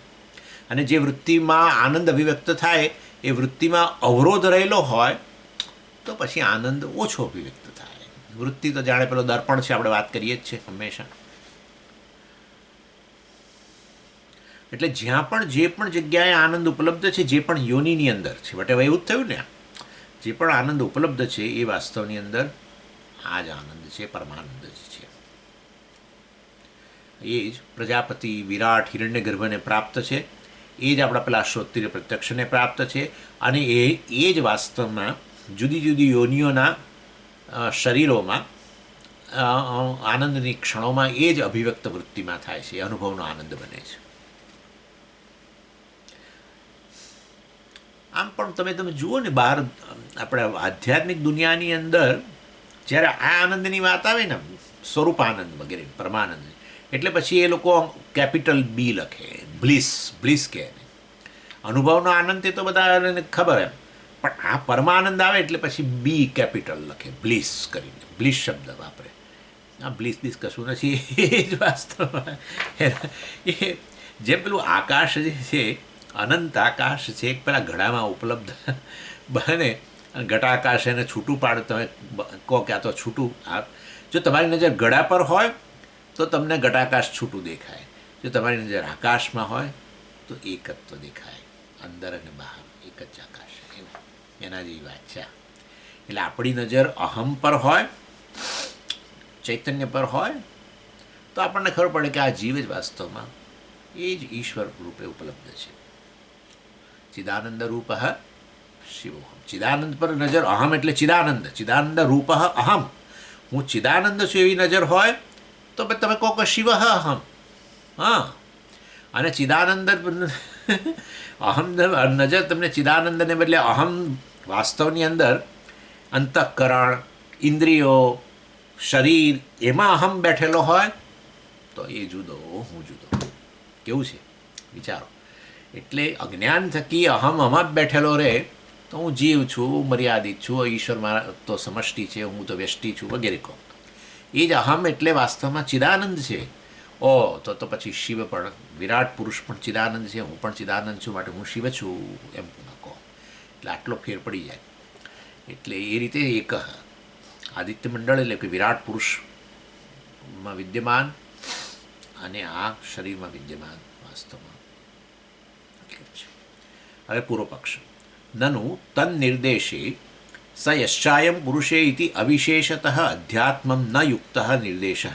A: અને જે વૃત્તિમાં આનંદ અભિવ્યક્ત થાય એ વૃત્તિમાં અવરોધ રહેલો હોય તો પછી આનંદ ઓછો અભિવ્યક્ત થાય. વૃત્તિ તો જાણે પેલો દર્પણ છે, આપણે વાત કરીએ જ છે હંમેશા. એટલે જ્યાં પણ જે પણ જગ્યાએ આનંદ ઉપલબ્ધ છે, જે પણ યોનિની અંદર છે, વટેવા એવું જ થયું ને, જે પણ આનંદ ઉપલબ્ધ છે એ વાસ્તવની અંદર આ જ આનંદ છે, પરમાનંદ જ છે. એ જ પ્રજાપતિ, વિરાટ, હિરણ્યગર્ભને પ્રાપ્ત છે, એ જ આપણા પેલા શ્રોત્રિય પ્રત્યક્ષને પ્રાપ્ત છે. અને એ જ વાસ્તવમાં જુદી જુદી યોનિઓના શરીરોમાં આનંદની ક્ષણોમાં એ જ અભિવ્યક્ત વૃત્તિમાં થાય છે, એ અનુભવનો આનંદ બને છે. આમ પણ તમે જુઓ ને, બહાર આપણે આધ્યાત્મિક દુનિયાની અંદર જ્યારે આ આનંદની વાત આવે ને, સ્વરૂપ આનંદ વગેરે, પરમાનંદ, એટલે પછી એ લોકો કેપિટલ બી લખે, બ્લિસ કહે. અનુભવનો આનંદ તે તો બધાને ખબર એમ, પણ આ પરમાનંદ આવે એટલે પછી બી કેપિટલ લખે, બ્લિસ કરીને, બ્લિસ શબ્દ વાપરે. આ બ્લિસ કશું નથી, એ જ વાસ્તવમાં એ જેમ પેલું આકાશ જે છે, અનંત આકાશ છે, એક પેલા ઘડામાં ઉપલબ્ધ બને, ઘટાકાશ એને છૂટું પાડે, તમે કહો કે આ તો છૂટું. જો તમારી નજર ઘડા પર હોય તો તમને ઘટાકાશ છૂટું દેખાય, જો તમારી નજર આકાશમાં હોય તો એકત્વ દેખાય, અંદર અને બહાર એક જ આકાશ. એવું એના જેવી વાત છે. એટલે આપણી નજર અહમ પર હોય, ચૈતન્ય પર હોય તો આપણને ખબર પડે કે આ જીવ જ વાસ્તવમાં એ જ ઈશ્વર રૂપે ઉપલબ્ધ છે. ચિદાનંદ રૂપ શિવોહમ. ચિદાનંદ પર નજર, અહમ એટલે ચિદાનંદ, ચિદાનંદ રૂપ અહમ, હું ચિદાનંદ છું એવી નજર હોય તો તમે કહો કે શિવ અહમ. હા, અને ચિદાનંદ અહમ નજર તમને ચિદાનંદને બદલે અહમ વાસ્તવની અંદર અંતઃકરણ, ઇન્દ્રિયો, શરીર, એમાં અહમ બેઠેલો હોય તો એ જુદો, હું જુદો. કેવું છે વિચારો? એટલે અજ્ઞાન થકી અહમ આમાં જ બેઠેલો રહે તો હું જીવ છું, મર્યાદિત છું, ઈશ્વર મારા તો સમષ્ટિ છે, હું તો વ્યષ્ટિ છું વગેરે કહો. એ જ અહમ એટલે વાસ્તવમાં ચિદાનંદ છે. તો પછી શિવ પણ, વિરાટ પુરુષ પણ ચિદાનંદ છે, હું પણ ચિદાનંદ છું, માટે હું શિવ છું એમ કહો. એટલે આટલો ફેર પડી જાય. એટલે એ રીતે એક આદિત્ય મંડળ એટલે કે વિરાટ પુરુષમાં વિદ્યમાન અને આ શરીરમાં વિદ્યમાન વાસ્તવમાં. હવે પૂર્વ પક્ષ. નનુ તન્નિર્દેશે સ યશ્ચાયમ પુરુષે ઇતિ અવિશેષતઃ અધ્યાત્મં ન યુક્ત નિર્દેશ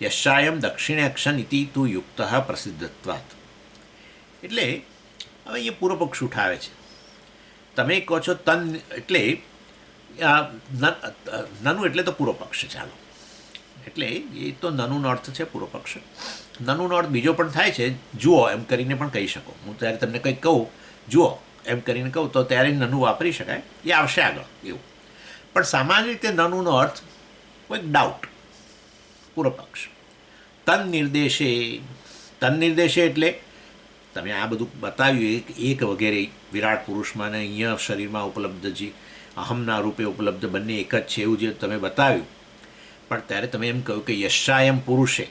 A: યશ્ચાયમ દક્ષિણેક્ષન ઇતિ તુ યુક્ત પ્રસિદ્ધત્વાत्. એટલે હવે અહીંયા પૂર્વ પક્ષ ઉઠાવે છે. તમે કહો છો તન એટલે નનુ એટલે તો પૂર્વ પક્ષ. ચાલો, એટલે એ તો નનુનો અર્થ છે પૂર્વ પક્ષ. નનુનો અર્થ બીજો પણ થાય છે, જુઓ એમ કરીને પણ કહી શકો. હું ત્યારે તમને કંઈક કહું, જુઓ એમ કરીને કહું તો ત્યારે નનુ વાપરી શકાય, એ આવશે આગળ એવું. પણ સામાન્ય રીતે નનુનો અર્થ કોઈક ડાઉટ, પૂર્વ પક્ષ. તન્નિર્દેશે એટલે તમે આ બધું બતાવ્યું એક વગેરે વિરાટ પુરુષમાં ને અહીંયા શરીરમાં ઉપલબ્ધ જે અહમના રૂપે ઉપલબ્ધ બંને એક જ છે એવું જે તમે બતાવ્યું, પણ ત્યારે તમે એમ કહ્યું કે યશ્ચાયમ પુરુષે,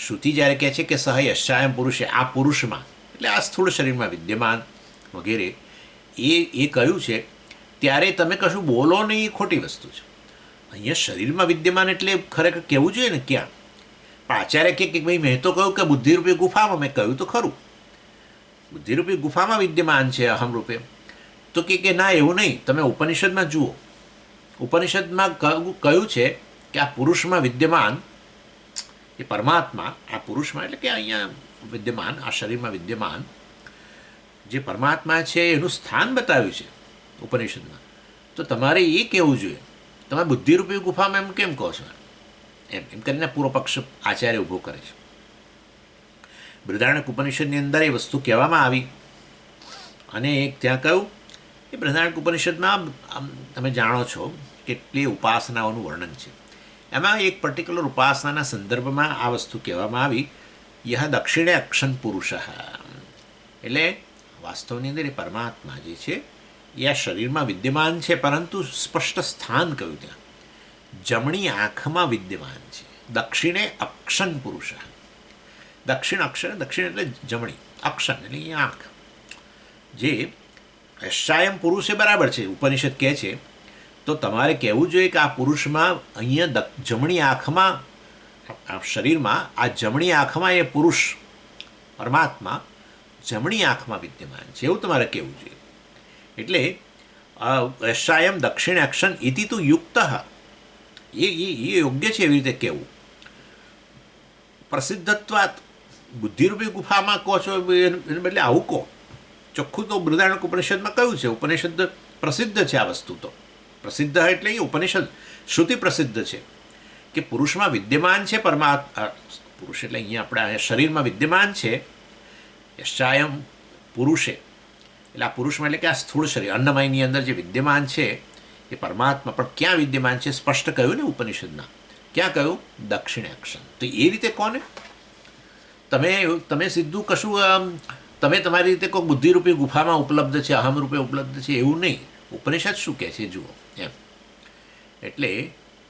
A: શ્રુતિ જ્યારે કહે છે કે સહ યશ્ચાયમ પુરુષે, આ પુરુષમાં એટલે આ સ્થૂળ શરીરમાં વિદ્યમાન વગેરે એ કહ્યું છે, ત્યારે તમે કશું બોલો નહીં, એ ખોટી વસ્તુ છે. અહીંયા શરીરમાં વિદ્યમાન એટલે ખરેખર કહેવું જોઈએ ને ક્યાં. પણ આચાર્ય કે ભાઈ મેં તો કહ્યું કે બુદ્ધિરૂપી ગુફામાં, મેં કહ્યું તો ખરું બુદ્ધિરૂપી ગુફામાં વિદ્યમાન છે અહમ રૂપે. તો કે ના એવું નહીં, તમે ઉપનિષદમાં જુઓ, ઉપનિષદમાં કહ્યું છે કે આ પુરુષમાં વિદ્યમાન એ પરમાત્મા, આ પુરુષમાં એટલે કે અહીંયા વિદ્યમાન, આ શરીરમાં વિદ્યમાન જે પરમાત્મા છે એનું સ્થાન બતાવ્યું છે ઉપનિષદમાં. તો તમારે એ કહેવું જોઈએ, તમે બુદ્ધિરૂપી ગુફામાં એમ કેમ કહો છો? એમ કરીને પૂર્વ પક્ષ આચાર્ય ઊભો કરે છે. બૃહદારણ્યક ઉપનિષદની અંદર એ વસ્તુ કહેવામાં આવી અને ત્યાં કહ્યું એ બૃહદારણ્યક ઉપનિષદમાં તમે જાણો છો કેટલી ઉપાસનાઓનું વર્ણન છે. એમાં એક પર્ટિક્યુલર ઉપાસનાના સંદર્ભમાં આ વસ્તુ કહેવામાં આવી, યહ દક્ષિણે અક્ષન પુરુષ, એટલે વાસ્તવની અંદર એ પરમાત્મા જે છે એ આ શરીરમાં વિદ્યમાન છે, પરંતુ સ્પષ્ટ સ્થાન કયું ત્યાં જમણી આંખમાં વિદ્યમાન છે. દક્ષિણે અક્ષન પુરુષ, દક્ષિણ અક્ષર, દક્ષિણ એટલે જમણી, અક્ષન એટલે એ આંખ. જે યશાયમ પુરુષ એ બરાબર છે, ઉપનિષદ કહે છે, તો તમારે કહેવું જોઈએ કે આ પુરુષમાં અહીંયા જમણી આંખમાં, આ શરીરમાં આ જમણી આંખમાં એ પુરુષ પરમાત્મા જમણી આંખમાં વિદ્યમાન છે, એવું તમારે કહેવું જોઈએ. એટલે યશાયમ દક્ષિણ અક્ષન ઇતિ તું યુક્ત, એ યોગ્ય છે એવી રીતે કહેવું. પ્રસિદ્ધત્વાત, બુદ્ધિરૂપી ગુફામાં કહો છો એને બદલે આવું કહો. ચોખ્ખું તો બૃહદારણ્યક ઉપનિષદમાં કહ્યું છે, ઉપનિષદ પ્રસિદ્ધ છે. આ વસ્તુ તો પ્રસિદ્ધ એટલે એ ઉપનિષદ શ્રુતિ પ્રસિદ્ધ છે કે પુરુષમાં વિદ્યમાન છે પરમાત્મા. પુરુષ એટલે અહીંયા આપણે શરીરમાં વિદ્યમાન છે. યશાયમ પુરુષે એટલે આ પુરુષમાં એટલે કે આ સ્થૂળ શરીર અન્નમયની અંદર જે વિદ્યમાન છે એ પરમાત્મા, પણ ક્યાં વિદ્યમાન છે સ્પષ્ટ કહ્યું ને ઉપનિષદના. ક્યાં કહ્યું? દક્ષિણે અક્ષન. તો એ રીતે કોને તમે સીધું કશું તમે તમારી રીતે કોઈ બુદ્ધિરૂપી ગુફામાં ઉપલબ્ધ છે, અહમ રૂપે ઉપલબ્ધ છે એવું નહીં. ઉપનિષદ શું કહે છે જુઓ એમ. એટલે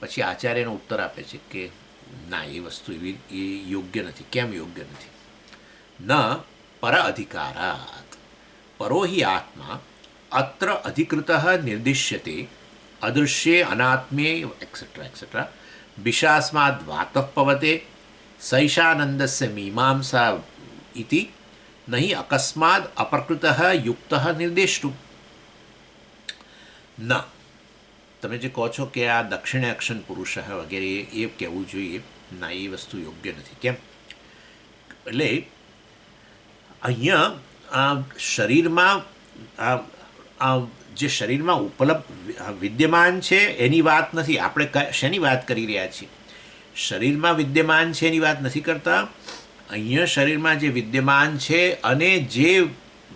A: પછી આચાર્યનો ઉત્તર આપે છે કે ના, એ વસ્તુ એવી એ યોગ્ય નથી. કેમ યોગ્ય નથી? ન પર અધિકારાત પરો હિ આત્મા અત્ર અધિકૃત નિર્દિશ્યતે અદૃશ્યે અનાત્મે એક્સેટ્રા એક્સેટ્રા વિશાસ્માદ વાતઃ પવતે સૈષાનંદસ્ય મીમાંસા ઇતિ નહીં અકસ્માદ અપ્રકૃત યુક્ત નિર્દેષ્ટુ. ન, તમે જે કહો છો કે આ દક્ષિણે અક્ષન પુરુષ વગેરે એ કહેવું જોઈએ, ના, એ વસ્તુ યોગ્ય નથી. કેમ? એટલે અહીંયા શરીરમાં જે શરીરમાં ઉપલબ્ધ વિદ્યમાન છે એની વાત નથી. આપણે શેની વાત કરી રહ્યા છીએ? શરીરમાં વિદ્યમાન છે એની વાત નથી કરતા. અહીંયા શરીરમાં જે વિદ્યમાન છે અને જે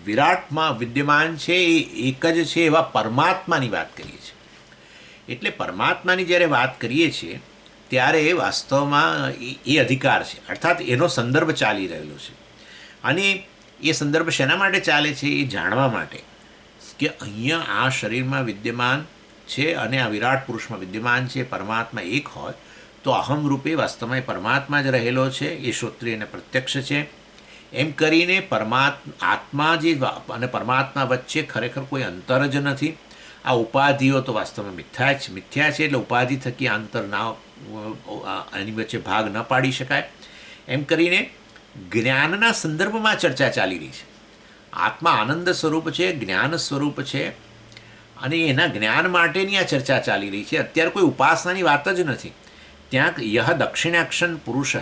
A: વિરાટમાં વિદ્યમાન છે એ એક જ છે એવા પરમાત્માની વાત કરીએ છીએ. એટલે પરમાત્માની જ્યારે વાત કરીએ છીએ ત્યારે વાસ્તવમાં એ અધિકાર છે, અર્થાત એનો સંદર્ભ ચાલી રહેલો છે. અને એ સંદર્ભ શેના માટે ચાલે છે? એ જાણવા માટે કે અહીંયા આ શરીરમાં વિદ્યમાન છે અને આ વિરાટ પુરુષમાં વિદ્યમાન છે. પરમાત્મા એક હોય તો અહમ રૂપે વાસ્તવમાં એ પરમાત્મા જ રહેલો છે, એ શ્રોત્રિય અને પ્રત્યક્ષ છે. એમ કરીને આત્મા જે અને પરમાત્મા વચ્ચે ખરેખર કોઈ અંતર જ નથી. આ ઉપાધિઓ તો વાસ્તવમાં મિથ્યા છે, એટલે ઉપાધિ થકી અંતર ના એની વચ્ચે ભાગ ન પાડી શકાય. એમ કરીને જ્ઞાનના સંદર્ભમાં ચર્ચા ચાલી રહી છે. આત્મા આનંદ સ્વરૂપ છે, જ્ઞાન સ્વરૂપ છે, અને એના જ્ઞાન માટેની આ ચર્ચા ચાલી રહી છે. અત્યારે કોઈ ઉપાસનાની વાત જ નથી. ત્યાં યહ દક્ષિણાક્ષન પુરુષ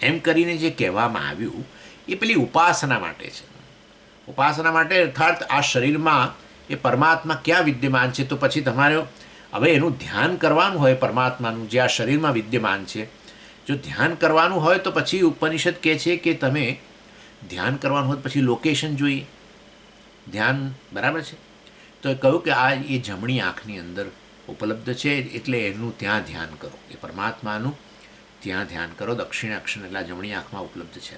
A: એમ કરીને જે કહેવામાં આવ્યું એ પેલી ઉપાસના માટે છે. ઉપાસના માટે અર્થાત આ શરીરમાં એ પરમાત્મા ક્યાં વિદ્યમાન છે, તો પછી તમારે હવે એનું ધ્યાન કરવાનું હોય પરમાત્માનું જે આ શરીરમાં વિદ્યમાન છે. જો ધ્યાન કરવાનું હોય તો પછી ઉપનિષદ કહે છે કે તમે ધ્યાન કરવાનું હોય પછી લોકેશન જોઈએ. ધ્યાન બરાબર છે, તો એ કહ્યું કે આ એ જમણી આંખની અંદર ઉપલબ્ધ છે, એટલે એનું ત્યાં ધ્યાન કરો. એ પરમાત્માનું ત્યાં ધ્યાન કરો. દક્ષિણ અક્ષર એટલે જમણી આંખમાં ઉપલબ્ધ છે.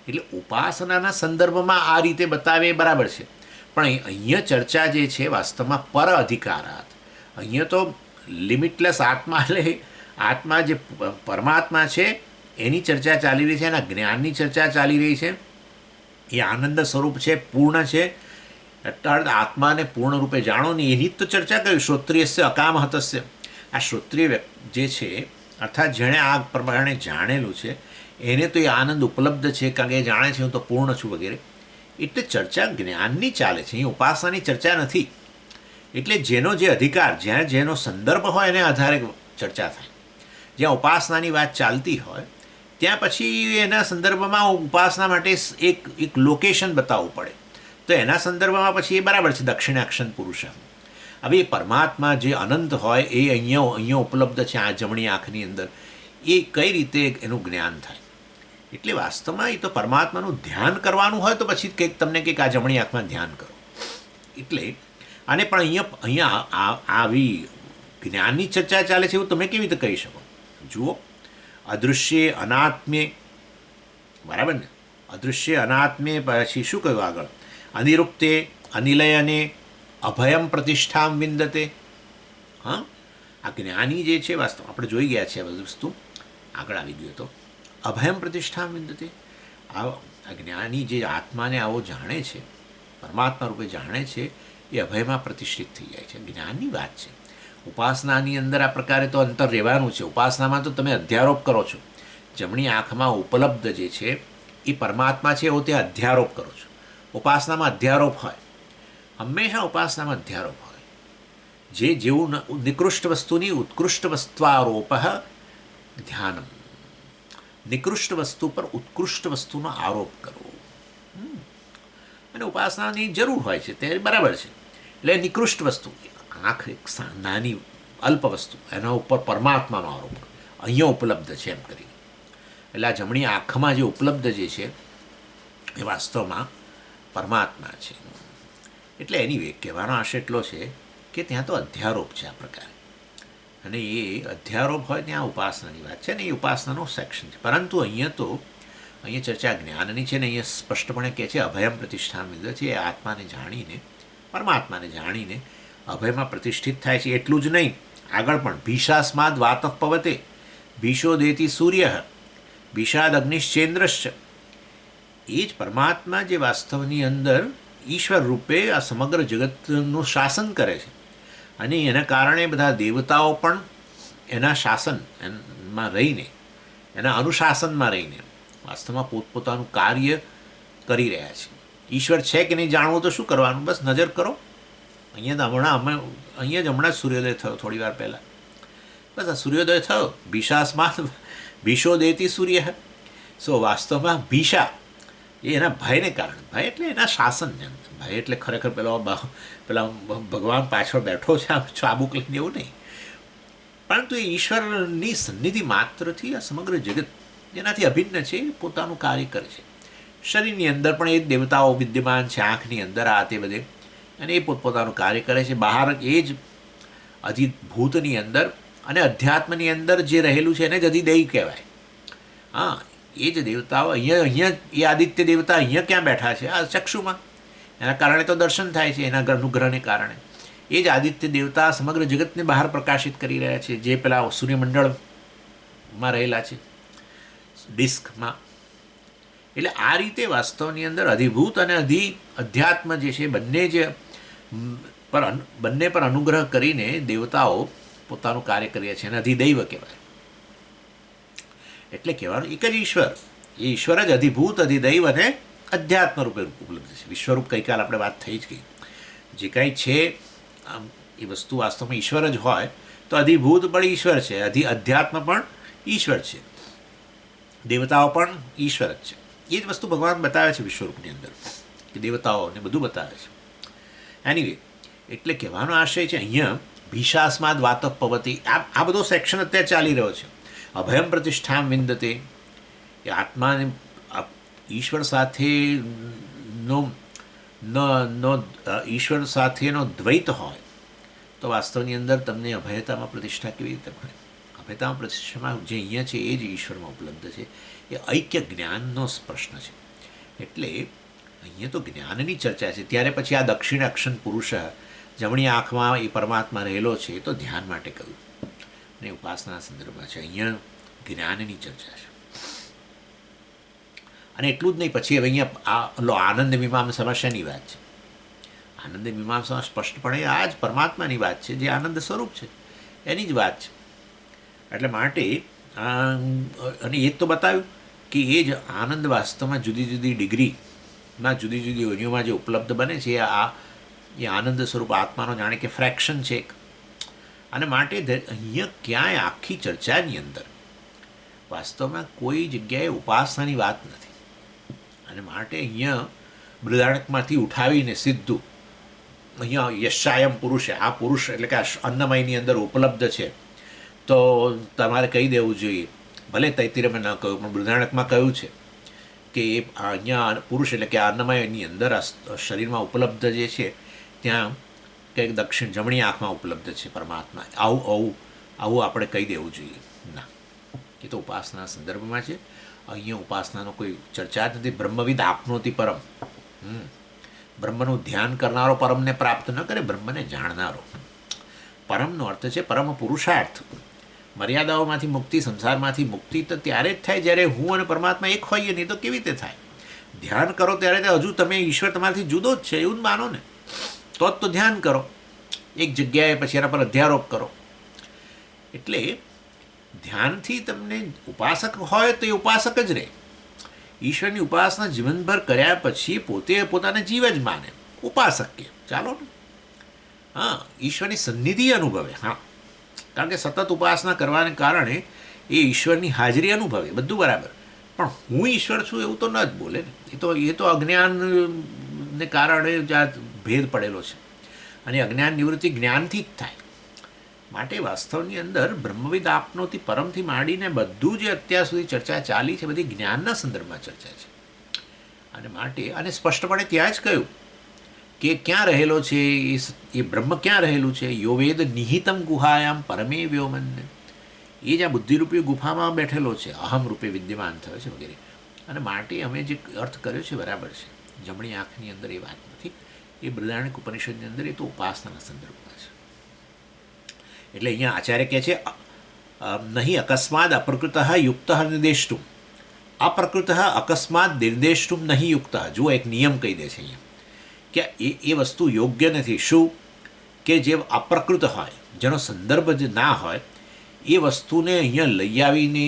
A: એટલે ઉપાસનાના સંદર્ભમાં આ રીતે બતાવે એ બરાબર છે, પણ અહીંયા ચર્ચા જે છે વાસ્તવમાં પર અધિકારાત. અહીંયા તો લિમિટલેસ આત્મા એટલે આત્મા જે પરમાત્મા છે એની ચર્ચા ચાલી રહી છે, એના જ્ઞાનની ચર્ચા ચાલી રહી છે. એ આનંદ સ્વરૂપ છે, પૂર્ણ છે, અર્થાત આત્માને પૂર્ણ રૂપે જાણો ને એની જ તો ચર્ચા કરી. શ્રોત્રિયસ્ય અકામહતસ્ય, આ શ્રોત્રિય જે છે અર્થાત જેણે આ પ્રમાણે જાણેલું છે એને તો એ આનંદ ઉપલબ્ધ છે, કારણ કે એ જાણે છે હું તો પૂર્ણ છું વગેરે. એટલે ચર્ચા જ્ઞાનની ચાલે છે, અહીં ઉપાસનાની ચર્ચા નથી. એટલે જેનો જે અધિકાર, જ્યાં જેનો સંદર્ભ હોય એને આધારે ચર્ચા થાય. જ્યાં ઉપાસનાની વાત ચાલતી હોય ત્યાં પછી એના સંદર્ભમાં ઉપાસના માટે એક લોકેશન બતાવવું પડે. તો એના સંદર્ભમાં પછી એ બરાબર છે દક્ષિણાક્ષન પુરુષ. હવે એ પરમાત્મા જે અનંત હોય એ અહીંયા ઉપલબ્ધ છે આ જમણી આંખની અંદર, એ કઈ રીતે એનું જ્ઞાન થાય? એટલે વાસ્તવમાં એ તો પરમાત્માનું ધ્યાન કરવાનું હોય તો પછી કંઈક તમને કંઈક આ જમણી આંખમાં ધ્યાન કરો. એટલે અને પણ અહીંયા આવી જ્ઞાનની ચર્ચા ચાલે છે એવું તમે કેવી રીતે કહી શકો? જુઓ, અદૃશ્ય અનાત્મે, બરાબર ને? અદૃશ્ય અનાત્મે પછી શું કહ્યું આગળ? અનિરુક્તે અનિલયને અભયમ પ્રતિષ્ઠામ વિંદતે. હા, આ જ્ઞાની જે છે વાસ્તવ આપણે જોઈ ગયા છે આ બધી વસ્તુ, આગળ આવી ગયું તો અભયમ પ્રતિષ્ઠામ વિંદતે. આ જ્ઞાની જે આત્માને આવો જાણે છે, પરમાત્મા રૂપે જાણે છે, એ અભયમાં પ્રતિષ્ઠિત થઈ જાય છે. જ્ઞાનની વાત છે. ઉપાસનાની અંદર આ પ્રકારે તો અંતર રહેવાનું છે. ઉપાસનામાં તો તમે અધ્યારોપ કરો છો. જમણી આંખમાં ઉપલબ્ધ જે છે એ પરમાત્મા છે, એવો તે અધ્યારોપ કરો છો. ઉપાસનામાં અધ્યારોપ હોય, હંમેશા ઉપાસનામાં અધ્યારોપ હોય. જેવું નિકૃષ્ટ વસ્તુની ઉત્કૃષ્ટ વસ્ત્વારોપ ધ્યાનમ. નિકૃષ્ટ વસ્તુ પર ઉત્કૃષ્ટ વસ્તુનો આરોપ કરવો, અને ઉપાસનાની જરૂર હોય છે, તે બરાબર છે. એટલે નિકૃષ્ટ વસ્તુ, આંખ એક નાની અલ્પ વસ્તુ, એના ઉપર પરમાત્માનો આરોપ અહીંયા ઉપલબ્ધ છે એમ કરી. એટલે આ જમણી આંખમાં જે ઉપલબ્ધ જે છે એ વાસ્તવમાં પરમાત્મા છે. એટલે એની કહેવાનો આશય એટલો છે કે ત્યાં તો અધ્યારોપ છે આ પ્રકારે, અને એ અધ્યારોપ હોય ત્યાં ઉપાસનાની વાત છે, ને એ ઉપાસનાનો સેક્શન છે. પરંતુ અહીંયા ચર્ચા જ્ઞાનની છે ને અહીંયા સ્પષ્ટપણે કહે છે અભયમ પ્રતિષ્ઠાન વિંદતે છે. એ આત્માને જાણીને, પરમાત્માને જાણીને અભયમાં પ્રતિષ્ઠિત થાય છે. એટલું જ નહીં, આગળ પણ ભીષાસ્માદ વાતઃ પવતે ભીષોદેતિ સૂર્ય ભીષાદ અગ્નિશ્ચેન્દ્રશ્ચ. એ જ પરમાત્મા જે વાસ્તવની અંદર ઈશ્વર રૂપે આ સમગ્ર જગતનું શાસન કરે છે, અને એના કારણે બધા દેવતાઓ પણ એના શાસનમાં રહીને, એના અનુશાસનમાં રહીને વાસ્તવમાં પોતપોતાનું કાર્ય કરી રહ્યા છે. ઈશ્વર છે કે નહીં જાણવું તો શું કરવાનું? બસ નજર કરો. અહીંયા જ હમણાં જ સૂર્યોદય થયો, થોડી વાર પહેલાં. બસ આ સૂર્યોદય થયો, ભીષાસ્માદ ભીષોદેતિ સૂર્ય. સો વાસ્તવમાં ભીષા એ એના ભયને કારણે, ભય એટલે એના શાસન, ભય એટલે ખરેખર પેલા ભગવાન પાછળ બેઠો છે આમ ચાબુક લઈને, એવું નહીં. પરંતુ એ ઈશ્વરની સન્નિધિ માત્રથી આ સમગ્ર જગત જેનાથી અભિન્ન છે એ પોતાનું કાર્ય કરે છે. શરીરની અંદર પણ એ જ દેવતાઓ વિદ્યમાન છે, આંખની અંદર આ તે બધે, અને એ પોતપોતાનું કાર્ય કરે છે. બહાર એ જ અધિભૂતની અંદર અને અધ્યાત્મની અંદર જે રહેલું છે એને જ અધિદૈવ કહેવાય. હા, એ જ દેવતાઓ અહીંયા એ આદિત્ય દેવતા અહીંયા ક્યાં બેઠા છે? આ ચક્ષુમાં. એના કારણે તો દર્શન થાય છે, એના અનુગ્રહને કારણે. એ જ આદિત્ય દેવતા સમગ્ર જગતને બહાર પ્રકાશિત કરી રહ્યા છે, જે પેલા સૂર્યમંડળમાં રહેલા છે, ડિસ્કમાં. એટલે આ રીતે વાસ્તવની અંદર અધિભૂત અને અધ્યાત્મ જે છે બંને પર અનુગ્રહ કરીને દેવતાઓ પોતાનું કાર્ય કરીએ છીએ, અને અધિદૈવ કહેવાય. એટલે કહેવાનું એક જ ઈશ્વર, એ ઈશ્વર જ અધિભૂત, અધિદૈવ અને અધ્યાત્મ રૂપે ઉપલબ્ધ છે. વિશ્વરૂપ ગઈકાલ આપણે વાત થઈ જ ગઈ. જે કાંઈ છે એ વસ્તુ વાસ્તવમાં ઈશ્વર જ હોય તો અધિભૂત પણ ઈશ્વર છે, અધ્યાત્મ પણ ઈશ્વર છે, દેવતાઓ પણ ઈશ્વર જ છે. એ જ વસ્તુ ભગવાન બતાવે છે વિશ્વરૂપની અંદર, કે દેવતાઓને બધું બતાવે છે. એનીવે, એટલે કહેવાનો આશય છે અહીંયા ભીષાસ્માદ વાતઃ પવતી, આ બધો સેક્શન અત્યારે ચાલી રહ્યો છે. અભયમ પ્રતિષ્ઠામ વિંદતે, એ આત્માને ઈશ્વર સાથેનો દ્વૈત હોય તો વાસ્તવની અંદર તમને અભયતામાં પ્રતિષ્ઠા કેવી રીતે મળે? અભયતામાં પ્રતિષ્ઠામાં જે અહીંયા છે એ જ ઈશ્વરમાં ઉપલબ્ધ છે. એ ઐક્ય જ્ઞાનનો પ્રશ્ન છે. એટલે અહીંયા તો જ્ઞાનની ચર્ચા છે. ત્યારે પછી આ દક્ષિણ અક્ષન પુરુષ જમણી આંખમાં એ પરમાત્મા રહેલો છે, તો ધ્યાન માટે કહ્યું, અને ઉપાસના સંદર્ભમાં છે. અહીંયા જ્ઞાનની ચર્ચા છે. અને એટલું જ નહીં, પછી હવે અહીંયા આનંદ મીમાંસામાં શેની વાત છે? આનંદ મીમાંસામાં સ્પષ્ટપણે આ જ પરમાત્માની વાત છે, જે આનંદ સ્વરૂપ છે, એની જ વાત છે. એટલે માટે અને એ જ તો બતાવ્યું કે એ જ આનંદ વાસ્તવમાં જુદી જુદી ડિગ્રીમાં જુદી જુદી યોનિઓમાં જે ઉપલબ્ધ બને છે, એ આનંદ સ્વરૂપ આત્માનો જાણે કે ફ્રેક્શન છે. અને માટે અહીંયા ક્યાંય આખી ચર્ચાની અંદર વાસ્તવમાં કોઈ જગ્યાએ ઉપાસનાની વાત નથી. અને માટે અહીંયા બૃહદારણ્યકમાંથી ઉઠાવીને સીધું અહીંયા યશાયમ પુરુષે, આ પુરુષ એટલે કે આ અન્નમયની અંદર ઉપલબ્ધ છે, તો તમારે કહી દેવું જોઈએ. ભલે તૈતિરીયમાં ન કહ્યું, પણ બૃહદારણ્યકમાં કહ્યું છે કે એ અહીંયા પુરુષ એટલે કે આ અન્નમયની અંદર શરીરમાં ઉપલબ્ધ જે છે, ત્યાં કંઈક દક્ષિણ જમણી આંખમાં ઉપલબ્ધ છે પરમાત્મા. આવું આપણે કહી દેવું જોઈએ ના. એ તો ઉપાસના સંદર્ભમાં છે. અહીંયા ઉપાસનાનો કોઈ ચર્ચા જ નથી. બ્રહ્મવિદ આપનોતી પરમ. બ્રહ્મનું ધ્યાન કરનારો પરમને પ્રાપ્ત ન કરે, બ્રહ્મને જાણનારો. પરમનો અર્થ છે પરમ પુરુષાર્થ. મર્યાદાઓમાંથી મુક્તિ, સંસારમાંથી મુક્તિ તો ત્યારે જ થાય જ્યારે હું અને પરમાત્મા એક હોઈએ, નહીં તો કેવી રીતે થાય? ધ્યાન કરો ત્યારે હજુ તમે ઈશ્વર તમારાથી જુદો જ છે એવું જ માનો ને, તો જ તો ધ્યાન કરો. એક જગ્યાએ પછી એના પર અધ્યારોપ કરો. એટલે ધ્યાનથી તમને ઉપાસક હોય તો એ ઉપાસક જ રહે. ઈશ્વરની ઉપાસના જીવનભર કર્યા પછી પોતે પોતાને જીવ જ માને, ઉપાસક કે ચાલો ને. હા, ઈશ્વરની સન્નિધિ અનુભવે. હા, કારણ કે સતત ઉપાસના કરવાને કારણે એ ઈશ્વરની હાજરી અનુભવે, બધું બરાબર. પણ હું ઈશ્વર છું એવું તો ન જ બોલે ને. એ તો અજ્ઞાનને કારણે જ આ ભેદ પડેલો છે. અને અજ્ઞાન નિવૃત્તિ જ્ઞાનથી જ થાય. માટે વાસ્તવની અંદર બ્રહ્મવિદ આપનોથી પરમથી માંડીને બધું જે અત્યાર સુધી ચર્ચા ચાલી છે બધી જ્ઞાનના સંદર્ભમાં ચર્ચા છે. અને માટે અને સ્પષ્ટપણે ત્યાં જ કહ્યું કે ક્યાં રહેલો છે એ બ્રહ્મ, ક્યાં રહેલું છે? યો વેદ નિહિતમ ગુહાયામ પરમે વ્યોમન. એ જ્યાં બુદ્ધિરૂપી ગુફામાં બેઠેલો છે, અહમ રૂપે વિદ્યમાન થયો છે વગેરે. અને માટે અમે જે અર્થ કર્યો છે બરાબર છે. જમણી આંખની અંદર એ વાત નથી. એ બૃહદારણ્યક ઉપનિષદની અંદર એ તો ઉપાસનાના સંદર્ભમાં છે. એટલે અહીંયા આચાર્ય કહે છે નહીં અકસ્માત અપ્રકૃત યુક્ત નિર્દેષ્ટુમ. અપ્રકૃત અકસ્માત નિર્દેષ્ટુમ નહીં યુક્ત. જો એક નિયમ કહી દે છે અહીંયા કે એ વસ્તુ યોગ્ય નથી. શું? કે જે અપ્રકૃત હોય, જેનો સંદર્ભ જ ના હોય, એ વસ્તુને અહીંયા લઈ આવીને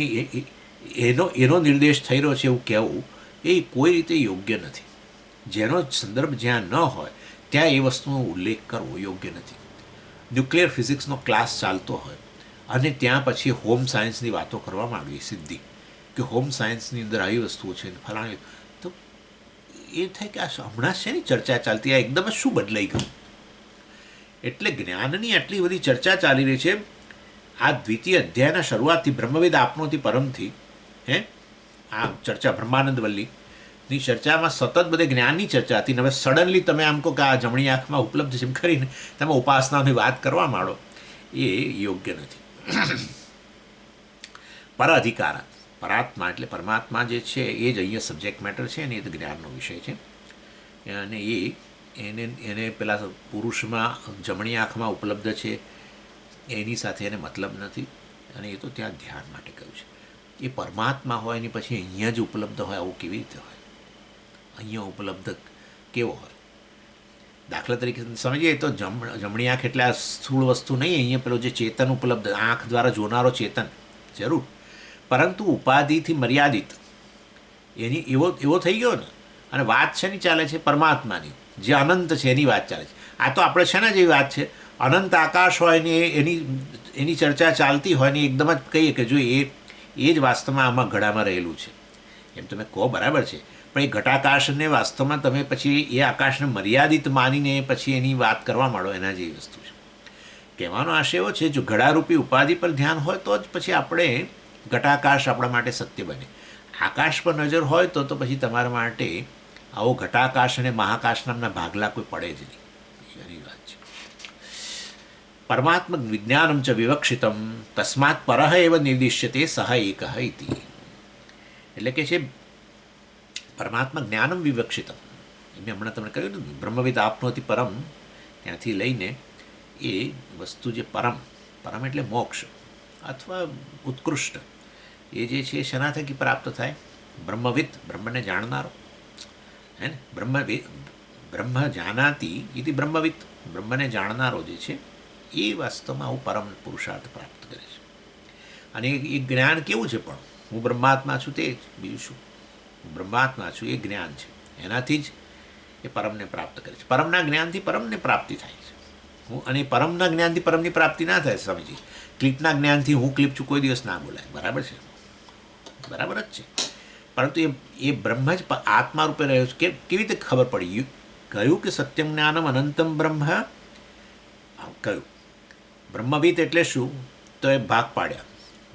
A: એનો નિર્દેશ થઈ રહ્યો છે એવું કહેવું એ કોઈ રીતે યોગ્ય નથી. જેનો સંદર્ભ જ્યાં ન હોય ત્યાં એ વસ્તુનો ઉલ્લેખ કરવો યોગ્ય નથી. ન્યુક્લિયર ફિઝિક્સનો ક્લાસ ચાલતો હોય અને ત્યાં પછી હોમ સાયન્સની વાતો કરવામાં આવી સીધી કે હોમ સાયન્સની અંદર આવી વસ્તુઓ છે ફલાણી, તો એ થાય કે આ હમણાં છે ને ચર્ચા ચાલતી, આ એકદમ જ શું બદલાઈ ગયું? એટલે જ્ઞાનની આટલી બધી ચર્ચા ચાલી રહી છે આ દ્વિતીય અધ્યાયના શરૂઆતથી બ્રહ્મવિદ આપનોથી પરમથી. આ ચર્ચા બ્રહ્માનંદ વલ્લીની ચર્ચામાં સતત બધે જ્ઞાનની ચર્ચા હતી. હવે સડનલી તમે આમ કહો કે આ જમણી આંખમાં ઉપલબ્ધ છે એમ કરીને તમે ઉપાસનાની વાત કરવા માંડો, એ યોગ્ય નથી. પર અધિકાર પરાત્મા એટલે પરમાત્મા જે છે એ જ અહીંયા સબ્જેક્ટ મેટર છે અને એ જ જ્ઞાનનો વિષય છે. અને એને પેલા પુરુષમાં જમણી આંખમાં ઉપલબ્ધ છે એની સાથે એને મતલબ નથી. અને એ તો ત્યાં ધ્યાન માટે કહ્યું છે. એ પરમાત્મા હોય એની પછી અહીંયા જ ઉપલબ્ધ હોય આવું કેવી રીતે હોય? અહીંયા ઉપલબ્ધ કેવો હોય? દાખલા તરીકે સમજીએ તો જમણી આંખ એટલે આ સ્થૂળ વસ્તુ નહીં. અહીંયા પેલો જે ચેતન ઉપલબ્ધ, આંખ દ્વારા જોનારો ચેતન જરૂર, પરંતુ ઉપાધિથી મર્યાદિત એવો થઈ ગયો ને. અને વાત શેની ચાલે છે? પરમાત્માની, જે અનંત છે એની વાત ચાલે છે. આ તો આપણે શેના જેવી વાત છે? અનંત આકાશ હોય ને એની ચર્ચા ચાલતી હોય ને એકદમ જ કહીએ કે જો એ જ વાસ્તવમાં આમાં ઘડામાં રહેલું છે એમ તમે કહો બરાબર છે. પણ એ ઘટાકાશને વાસ્તવમાં તમે પછી એ આકાશને મર્યાદિત માનીને પછી એની વાત કરવા માંડો, એના જેવી વસ્તુ છે. કહેવાનો આશય એવો છે જો ઘડારૂપી ઉપાધિ પર ધ્યાન હોય તો જ પછી આપણે ઘટાકાશ આપણા માટે સત્ય બને. આકાશ પર નજર હોય તો પછી તમારા માટે આવો ઘટાકાશ અને મહાકાશ નામના ભાગલા કોઈ પડે જ નહીં. એની વાત છે. પરમાત્મ વિજ્ઞાનમ ચ વિવક્ષિતમ તસ્માત પરઃ એવ નિર્દિશ્યતે સહ એક ઇતિ. એટલે કે છે પરમાત્મા જ્ઞાનમ વિવક્ષિતમ. મેં હમણાં તમને કહ્યું ને બ્રહ્મવિદ આપનોથી પરમ, ત્યાંથી લઈને એ વસ્તુ જે પરમ એટલે મોક્ષ અથવા ઉત્કૃષ્ટ, એ જે છે શેના થકી પ્રાપ્ત થાય? બ્રહ્મવિદ, બ્રહ્મને જાણનારો. હે ને? બ્રહ્મ જાનાતી ઇતિ બ્રહ્મવિદ. બ્રહ્મને જાણનારો જે છે એ વાસ્તવમાં આવું પરમ પુરુષાર્થ પ્રાપ્ત કરે છે. અને એ જ્ઞાન કેવું છે? પણ હું બ્રહ્માત્મા છું તે જ, બીજું શું? હું બ્રહ્માત્મા છું એ જ્ઞાન છે. એનાથી જ એ પરમને પ્રાપ્ત કરે છે. પરમના જ્ઞાનથી પરમને પ્રાપ્તિ થાય છે. અને પરમના જ્ઞાનથી પરમની પ્રાપ્તિ ના થાય. સમજી, ક્લિપના જ્ઞાનથી હું ક્લિપ છું કોઈ દિવસ ના બોલાય. બરાબર છે, બરાબર જ છે. પરંતુ એ બ્રહ્મ જ આત્મા રૂપે રહ્યો છે. કેવી રીતે ખબર પડી? કહ્યું કે સત્યમ જ્ઞાનમ અનંતમ બ્રહ્મ. કહ્યું બ્રહ્મવિદ એટલે શું? તો એ ભાગ પાડ્યા.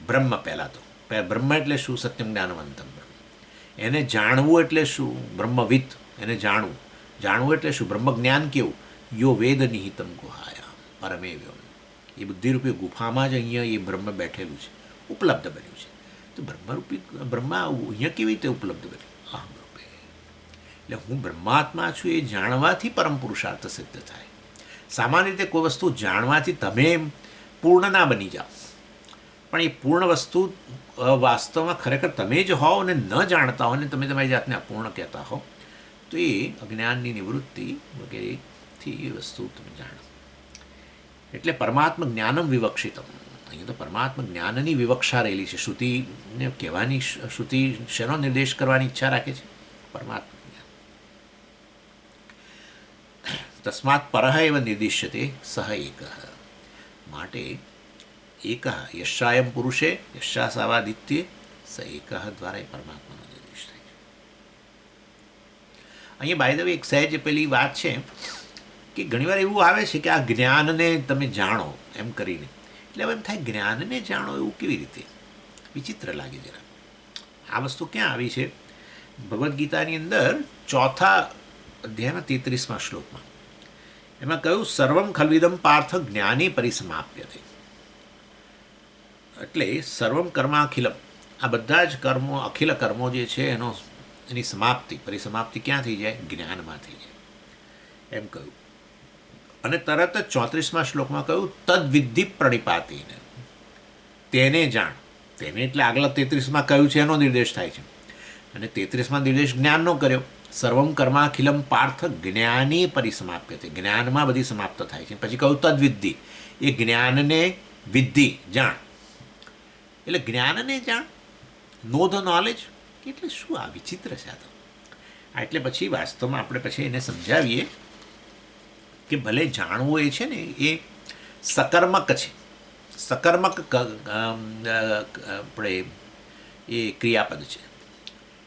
A: બ્રહ્મ પહેલાં તો બ્રહ્મ એટલે શું? સત્યમ જ્ઞાનમ અનંતમ બ્રહ્મ. એને જાણવું એટલે શું? બ્રહ્મવિદ. એને જાણવું એટલે શું? બ્રહ્મ જ્ઞાન કેવું? યો વેદ નિહિતમ ગુહાયા પરમે વ્યોમ. એ બુદ્ધિરૂપી ગુફામાં જ અહીંયા એ બ્રહ્મ બેઠેલું છે, ઉપલબ્ધ બન્યું છે. તો તો બ્રહ્મરૂપી બ્રહ્મા અહીંયા કેવી રીતે ઉપલબ્ધ બને? અહમ રૂપે. એટલે હું બ્રહ્માત્મા છું એ જાણવાથી પરમ પુરુષાર્થ સિદ્ધ થાય. સામાન્ય રીતે કોઈ વસ્તુ જાણવાથી તમે પૂર્ણ ના બની જાઓ, પણ એ પૂર્ણ વસ્તુ વાસ્તવમાં ખરેખર તમે જ હોવ અને ન જાણતા હો અને તમે તમારી જાતને અપૂર્ણ કહેતા હો, તો એ અજ્ઞાનની નિવૃત્તિ વગેરેથી એ વસ્તુ તમે જાણો. એટલે પરમાત્મ જ્ઞાનમ વિવક્ષિતમ. અહીંયા તો પરમાત્મ જ્ઞાનની વિવક્ષા રહેલી છે. શ્રુતિને કહેવાની, શ્રુતિ શેનો નિર્દેશ કરવાની ઈચ્છા રાખે છે? પરમાત્મ જ્ઞાન. તસ્માત પરઃ એવ નિર્દિશ્યતે સહ એક. માટે એક યશાયમ પુરુષે યશાસાવાદિત્ય સ એક દ્વારા એ પરમાત્માનો નિર્દેશ થાય છે. અહીંયા બાય ધ વે એક સહેજ પેલી વાત છે કે ઘણીવાર એવું આવે છે કે આ જ્ઞાનને તમે જાણો એમ કરીને, એટલે હવે એમ થાય જ્ઞાનને જાણો એવું કેવી રીતે? વિચિત્ર લાગે જરા. આ વસ્તુ ક્યાં આવી છે? ભગવદ્ ગીતાની અંદર 4થા અધ્યાયના 33મા શ્લોકમાં એમાં કહ્યું, સર્વમ ખલ્વિદમ પાર્થ જ્ઞાની પરિસમાપ્યતે. એટલે સર્વમ કર્માખિલમ, આ બધા જ કર્મો, અખિલ કર્મો જે છે એની સમાપ્તિ, પરિસમાપ્તિ ક્યાં થઈ જાય? જ્ઞાનમાં થઈ જાય એમ કહ્યું. અને તરત જ 34મા શ્લોકમાં કહ્યું, તદ્વિદ્ધિ પ્રણિપાતિને, તેને જાણ. તેને એટલે આગલા 33માં કહ્યું છે એનો નિર્દેશ થાય છે. અને 33માં નિર્દેશ જ્ઞાનનો કર્યો. સર્વમ કર્માખિલમ પાર્થ જ્ઞાની પરિસમાપ્યતે, જ્ઞાનમાં બધી સમાપ્ત થાય છે. પછી કહ્યું તદ્વિદ્ધિ, એ જ્ઞાનને વિદ્ધિ, જાણ. એટલે જ્ઞાનને જાણ, નો ધ નોલેજ. એટલે શું આ વિચિત્ર છે આ તો. એટલે પછી વાસ્તવમાં આપણે પછી એને સમજાવીએ કે ભલે જાણવું એ છે ને એ સકર્મક છે. સકર્મક આપણે એ ક્રિયાપદ છે.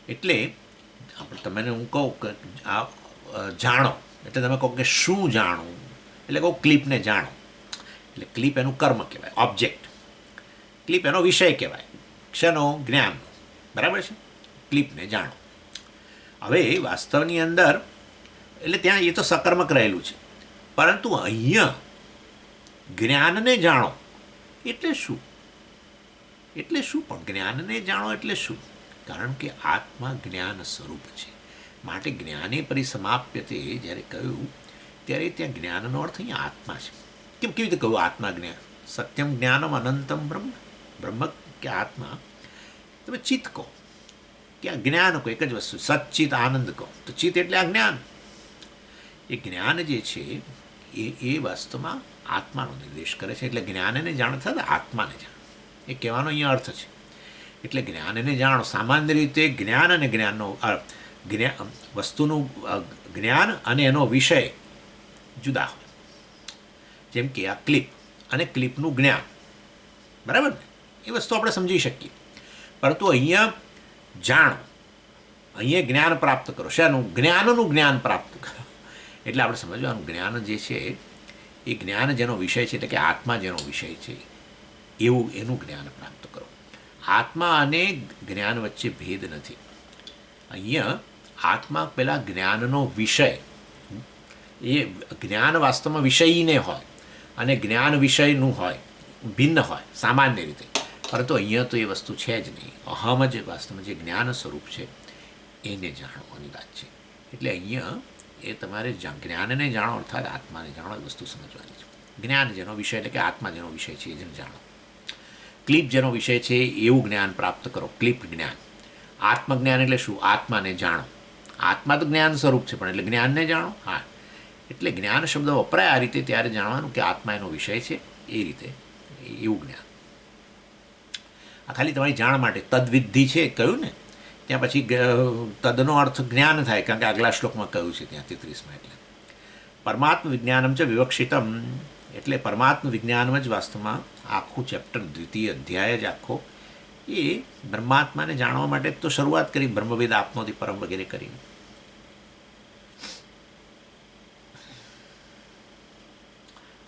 A: એટલે આપણે તમને હું કહું કે આ જાણો, એટલે તમે કહો કે શું જાણવું, એટલે કહું ક્લિપને જાણો. એટલે ક્લિપ એનું કર્મ કહેવાય, ઓબ્જેક્ટ. ક્લિપ એનો વિષય કહેવાય, ક્ષનો જ્ઞાનનો. બરાબર છે? ક્લિપને જાણો. હવે વાસ્તવની અંદર એટલે ત્યાં એ તો સકર્મક રહેલું છે, પરંતુ અહીંયા જ્ઞાનને જાણો એટલે શું? એટલે શું? પણ જ્ઞાનને જાણો એટલે શું? કારણ કે આત્મા જ્ઞાન સ્વરૂપ છે. માટે જ્ઞાને પરિસમાપ્યતે જ્યારે કહ્યું ત્યારે ત્યાં જ્ઞાનનો અર્થ અહીંયા આત્મા છે. કેવી રીતે કહ્યું આત્મા જ્ઞાન? સત્યમ જ્ઞાનમ અનંતમ બ્રહ્મ. બ્રહ્મ કે આત્મા, તમે ચિત્ત કહો કે આ જ્ઞાન કહો, એક જ વસ્તુ. સચ્ચિત આનંદ કહો તો ચિત્ત એટલે આ જ્ઞાન. એ જ્ઞાન જે છે એ વાસ્તવમાં આત્માનો નિર્દેશ કરે છે. એટલે જ્ઞાનને જાણ થાય આત્માને જાણ, એ કહેવાનો અહીંયા અર્થ છે. એટલે જ્ઞાનને જાણો. સામાન્ય રીતે જ્ઞાન અને જ્ઞાનનો વસ્તુનું જ્ઞાન અને એનો વિષય જુદા હોય. જેમ કે આ ક્લિપ અને ક્લિપનું જ્ઞાન, બરાબર ને? એ વસ્તુ આપણે સમજી શકીએ. પરંતુ અહીંયા જાણો, અહીંયા જ્ઞાન પ્રાપ્ત કરો. શાનું? જ્ઞાનનું જ્ઞાન પ્રાપ્ત કરો. એટલે આપણે સમજવાનું જ્ઞાન જે છે એ જ્ઞાન જેનો વિષય છે, એટલે કે આત્મા જેનો વિષય છે એવું એનું જ્ઞાન પ્રાપ્ત કરો. આત્મા અને જ્ઞાન વચ્ચે ભેદ નથી. અહીંયા આત્મા પેલા જ્ઞાનનો વિષય, એ જ્ઞાન વાસ્તવમાં વિષયીને હોય અને જ્ઞાન વિષયનું હોય, ભિન્ન હોય સામાન્ય રીતે. પરંતુ અહીંયા તો એ વસ્તુ છે જ નહીં. અહમ જ વાસ્તવમાં જે જ્ઞાન સ્વરૂપ છે એને જાણવાની વાત છે. એટલે અહીંયા એ તમારે જ્ઞાનને જાણો અર્થાત આત્માને જાણો એ વસ્તુ સમજવાની છે. જ્ઞાન જેનો વિષય એટલે કે આત્મા જેનો વિષય છે એને જાણો. ક્લિપ જેનો વિષય છે એવું જ્ઞાન પ્રાપ્ત કરો, ક્લિપ જ્ઞાન. આત્મજ્ઞાન એટલે શું? આત્માને જાણો. આત્મા તો જ્ઞાન સ્વરૂપ છે, પણ એટલે જ્ઞાનને જાણો. હા, એટલે જ્ઞાન શબ્દ વપરાય આ રીતે ત્યારે જાણવાનું કે આત્મા એનો વિષય છે એ રીતે, એવું જ્ઞાન. આ ખાલી તમારી જાણ માટે તદ્વિદ્ધિ છે કહ્યું ને, ત્યાં પછી તદનો અર્થ જ્ઞાન થાય, કારણ કે આગલા શ્લોકમાં કહ્યું છે ત્યાં 33માં. એટલે પરમાત્મ વિજ્ઞાનમ છે વિવક્ષિતમ, એટલે પરમાત્મ વિજ્ઞાનમ જ વાસ્તવમાં આખું ચેપ્ટર, દ્વિતીય અધ્યાય જ આખો એ બ્રહ્માત્માને જાણવા માટે તો શરૂઆત કરી, બ્રહ્મવેદ આપનોથી પરમ વગેરે કરીને.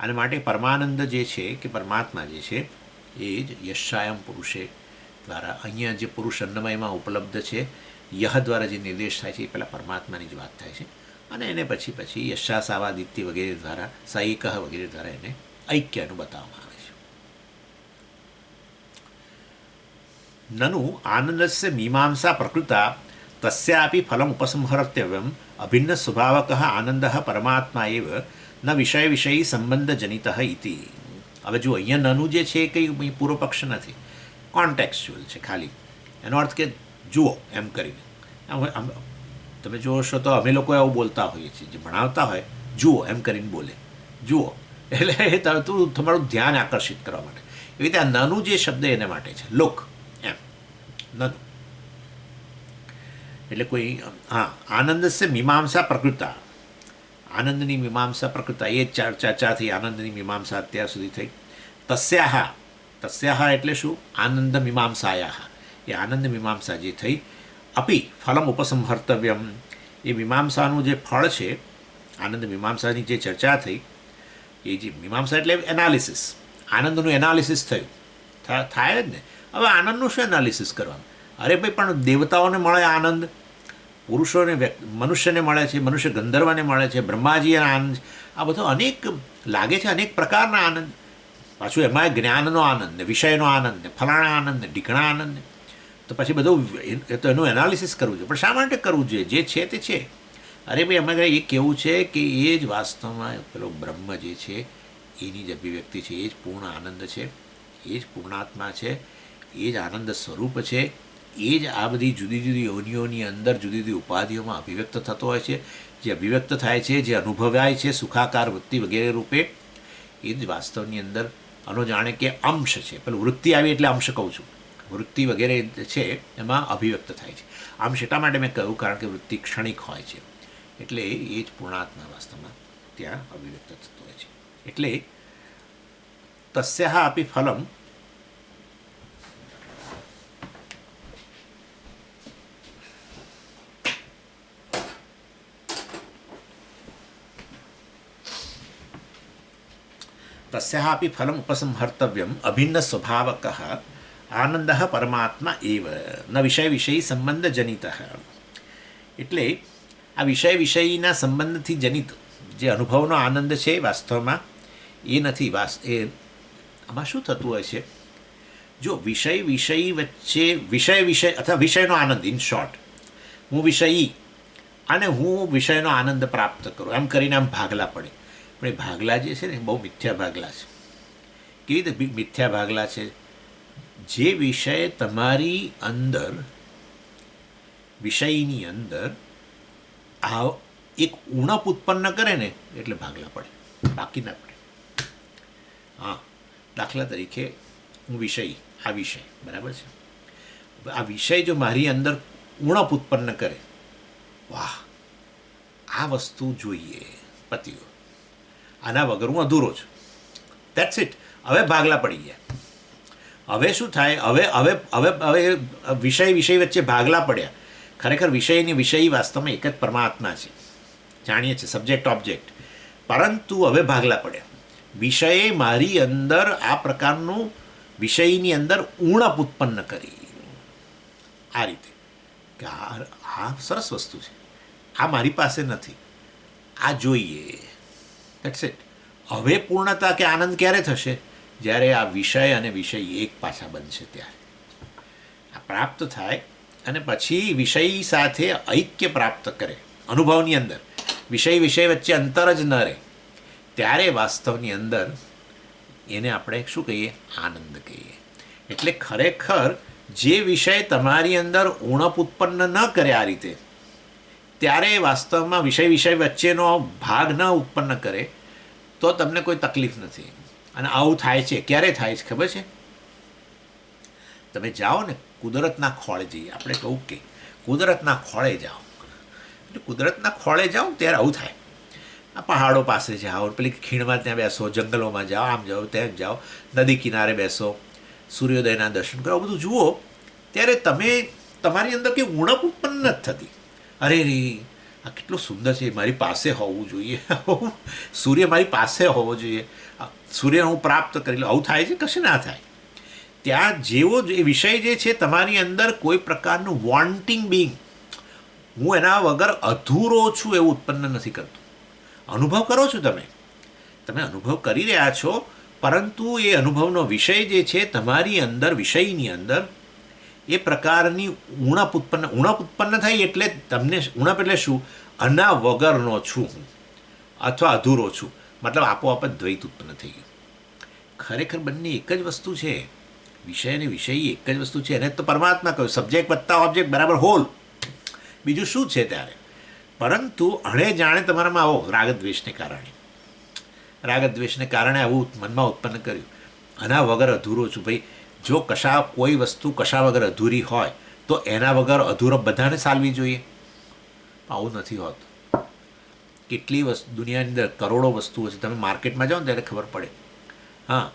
A: અને માટે પરમાનંદ જે છે કે પરમાત્મા જે છે એ જ યશાયમ પુરુષે દ્વારા અહીંયા જે પુરુષ અન્નમયમાં ઉપલબ્ધ છે, યહ દ્વારા જે નિર્દેશ થાય છે એ પહેલાં પરમાત્માની જ વાત થાય છે. અને એને પછી યશાસાવાદિત્ય વગેરે દ્વારા, સાઈકહ વગેરે દ્વારા એને ઐક્યનું બતાવવામાં આવે છે. નનુ આનંદસ્ય મીમાંસા પ્રકૃતા તસ્યાપી ફલમ ઉપસંહર્તવ્યમ અભિન્ન સ્વભાવકઃ આનંદઃ પરમાત્મા એવ ન વિષય વિષયી સંબંધજનિત ઇતિ. હવે જો અહીંયા નનું જે છે એ કંઈ પૂર્વ પક્ષ નથી, કોન્ટેક્સ્ચ્યુઅલ છે ખાલી. એનો અર્થ કે જુઓ એમ કરીને. તમે જોશો તો અમે લોકો એવું બોલતા હોઈએ છીએ, જે ભણાવતા હોય જુઓ એમ કરીને બોલે, જુઓ એટલે તું તમારું ધ્યાન આકર્ષિત કરવા માટે. એવી રીતે આ નાનું જે શબ્દ એને માટે છે, લોક એમ નાનું. એટલે કોઈ હા આનંદસ્ય મીમાંસા પ્રકૃતા, આનંદની મીમાંસા પ્રકૃતા, એ ચર્ચાથી આનંદની મીમાંસા અત્યાર સુધી થઈ. તસ્યાહ એટલે શું? આનંદ મીમાંસાયા, એ આનંદ મીમાંસા જે થઈ. અપી ફલમ ઉપસંહર્તવ્યમ, એ મીમાંસાનું જે ફળ છે, આનંદ મીમાંસાની જે ચર્ચા થઈ, એ જે મીમાંસા એટલે એનાલિસિસ, આનંદનું એનાલિસિસ થયું, થાય જ ને. હવે આનંદનું શું એનાલિસિસ કરવાનું? અરે ભાઈ પણ દેવતાઓને મળે આનંદ, પુરુષોને મનુષ્યને મળે છે, મનુષ્ય ગંધર્વને મળે છે, બ્રહ્માજીને આનંદ, આ બધો અનેક લાગે છે, અનેક પ્રકારના આનંદ. પાછું એમાં જ્ઞાનનો આનંદ ને વિષયનો આનંદ ને ફલાણા આનંદ ને ઢીકણા આનંદ ને, તો પછી બધું તો એનું એનાલિસિસ કરવું જોઈએ. પણ શા માટે કરવું જોઈએ? જે છે તે છે. અરે ભાઈ અમે એ કેવું છે કે એ જ વાસ્તવમાં પેલો બ્રહ્મ જે છે એની જ અભિવ્યક્તિ છે, એ જ પૂર્ણ આનંદ છે, એ જ પૂર્ણાત્મા છે, એ જ આનંદ સ્વરૂપ છે, એ જ આ બધી જુદી જુદી યોનિઓની અંદર જુદી જુદી ઉપાધિઓમાં અભિવ્યક્ત થતો હોય છે. જે અભિવ્યક્ત થાય છે, જે અનુભવાય છે સુખાકાર વૃત્તિ વગેરે રૂપે, એ જ વાસ્તવની અંદર આનો જાણે કે અંશ છે. પેલું વૃત્તિ આવી એટલે અંશ કહું છું, વૃત્તિ વગેરે છે એમાં અભિવ્યક્ત થાય છે. અંશ એટલા માટે મેં કહ્યું કારણ કે વૃત્તિ ક્ષણિક હોય છે, એટલે એ જ પૂર્ણાત્મા વાસ્તવમાં ત્યાં અભિવ્યક્ત થતો હોય છે. એટલે તસ્યાહ અપી ફલમ તસ્યાહ અપી ફલમ ઉપસંહર્તવ્યમ અભિન્ન સ્વભાવકઃ આનંદઃ પરમાત્મા એવ ન વિષય વિષયી સંબંધ જનિત. એટલે આ વિષય વિષયીના સંબંધથી જનિત જે અનુભવનો આનંદ છે વાસ્તવમાં એ નથી. એ આમાં શું થતું હોય છે? જો વિષય વિષયી વચ્ચે વિષય અથવા વિષયનો આનંદ, ઇન શોર્ટ, હું વિષયી અને હું વિષયનો આનંદ પ્રાપ્ત કરું એમ કરીને આમ ભાગલા પડે. પણ એ ભાગલા જે છે ને બહુ મિથ્યા ભાગલા છે. કેવી રીતે મિથ્યા ભાગલા છે? જે વિષય તમારી અંદર, વિષયની અંદર આ એક ઉણપ ઉત્પન્ન કરે ને એટલે ભાગલા પડે, બાકી ના પડે. હા, દાખલા તરીકે હું વિષય, આ વિષય બરાબર છે, આ વિષય જો મારી અંદર ઉણપ ઉત્પન્ન કરે, વાહ આ વસ્તુ જોઈએ, પતિઓ આના વગર હું અધૂરો છું, દેટ્સ ઇટ. હવે ભાગલા પડી ગયા. હવે શું થાય? હવે હવે હવે હવે વિષય વિષય વચ્ચે ભાગલા પડ્યા. ખરેખર વિષયની વિષયી વાસ્તવમાં એક જ પરમાત્મા છે, જાણીએ છીએ, સબ્જેક્ટ ઓબ્જેક્ટ. પરંતુ હવે ભાગલા પડ્યા. વિષયે મારી અંદર આ પ્રકારનું વિષયની અંદર ઉણપ ઉત્પન્ન કરી, આ રીતે કે આ સરસ વસ્તુ છે, આ મારી પાસે નથી, આ જોઈએ, દેટ્સ ઇટ. હવે પૂર્ણતા કે આનંદ ક્યારે થશે? જ્યારે આ વિષય અને વિષય એક પાછા બનશે ત્યારે આ પ્રાપ્ત થાય. અને પછી વિષય સાથે ઐક્ય પ્રાપ્ત કરે અનુભવની અંદર, વિષય વિષય વચ્ચે અંતર જ ન રહે, ત્યારે વાસ્તવની અંદર એને આપણે શું કહીએ? આનંદ કહીએ. એટલે ખરેખર જે વિષય તમારી અંદર ઉણપ ઉત્પન્ન ન કરે આ રીતે, ત્યારે વાસ્તવમાં વિષય વિષય વચ્ચેનો ભાગ ન ઉત્પન્ન કરે તો તમને કોઈ તકલીફ નથી. અને આવું થાય છે. ક્યારે થાય છે ખબર છે? તમે જાઓ ને કુદરતના ખોળે જઈએ, આપણે કહું કે કુદરતના ખોળે જાઓ, એટલે કુદરતના ખોળે જાઓ ત્યારે આવું થાય. આ પહાડો પાસે જાઓ, પેલી ખીણમાં ત્યાં બેસો, જંગલોમાં જાઓ, આમ જાઓ તેમ જાઓ, નદી કિનારે બેસો, સૂર્યોદયના દર્શન કરો, બધું જુઓ, ત્યારે તમે તમારી અંદર કંઈ ઉણપ ઉત્પન્ન નથી થતી. અરે રે આ કેટલું સુંદર છે, મારી પાસે હોવું જોઈએ, સૂર્ય મારી પાસે હોવો જોઈએ, સૂર્ય હું પ્રાપ્ત કરી લઉં, આવું થાય છે? કશું ના થાય. ત્યાં જેવો એ વિષય જે છે તમારી અંદર કોઈ પ્રકારનું વોન્ટિંગ બિંગ, હું એના વગર અધૂરો છું એવું ઉત્પન્ન નથી કરતું. અનુભવ કરો છો તમે અનુભવ કરી રહ્યા છો, પરંતુ એ અનુભવનો વિષય જે છે તમારી અંદર, વિષયની અંદર એ પ્રકારની ઉણપ ઉત્પન્ન થઈ એટલે તમને ઉણપ એટલે શું? આના વગરનો છું હું અથવા અધૂરો છું, મતલબ આપોઆપ જ દ્વૈત ઉત્પન્ન થઈ ગયું. ખરેખર બંને એક જ વસ્તુ છે. વિષય અને વિષય એક જ વસ્તુ છે. એને તો પરમાત્મા કહ્યું, સબ્જેક્ટ વત્તા ઓબ્જેક્ટ બરાબર હોલ. બીજું શું છે ત્યારે? પરંતુ અણે જાણે તમારામાં આવો રાગદ્વેષને કારણે આવું મનમાં ઉત્પન્ન કર્યું. આના વગર અધૂરો છું. ભાઈ, જો કોઈ વસ્તુ કશા વગર અધૂરી હોય તો એના વગર અધૂરો બધાને ચાલવી જોઈએ. આવું નથી હોતું. કેટલી વસ્તુ દુનિયાની અંદર કરોડો વસ્તુઓ છે. તમે માર્કેટમાં જાઓ ને ત્યારે ખબર પડે. હા,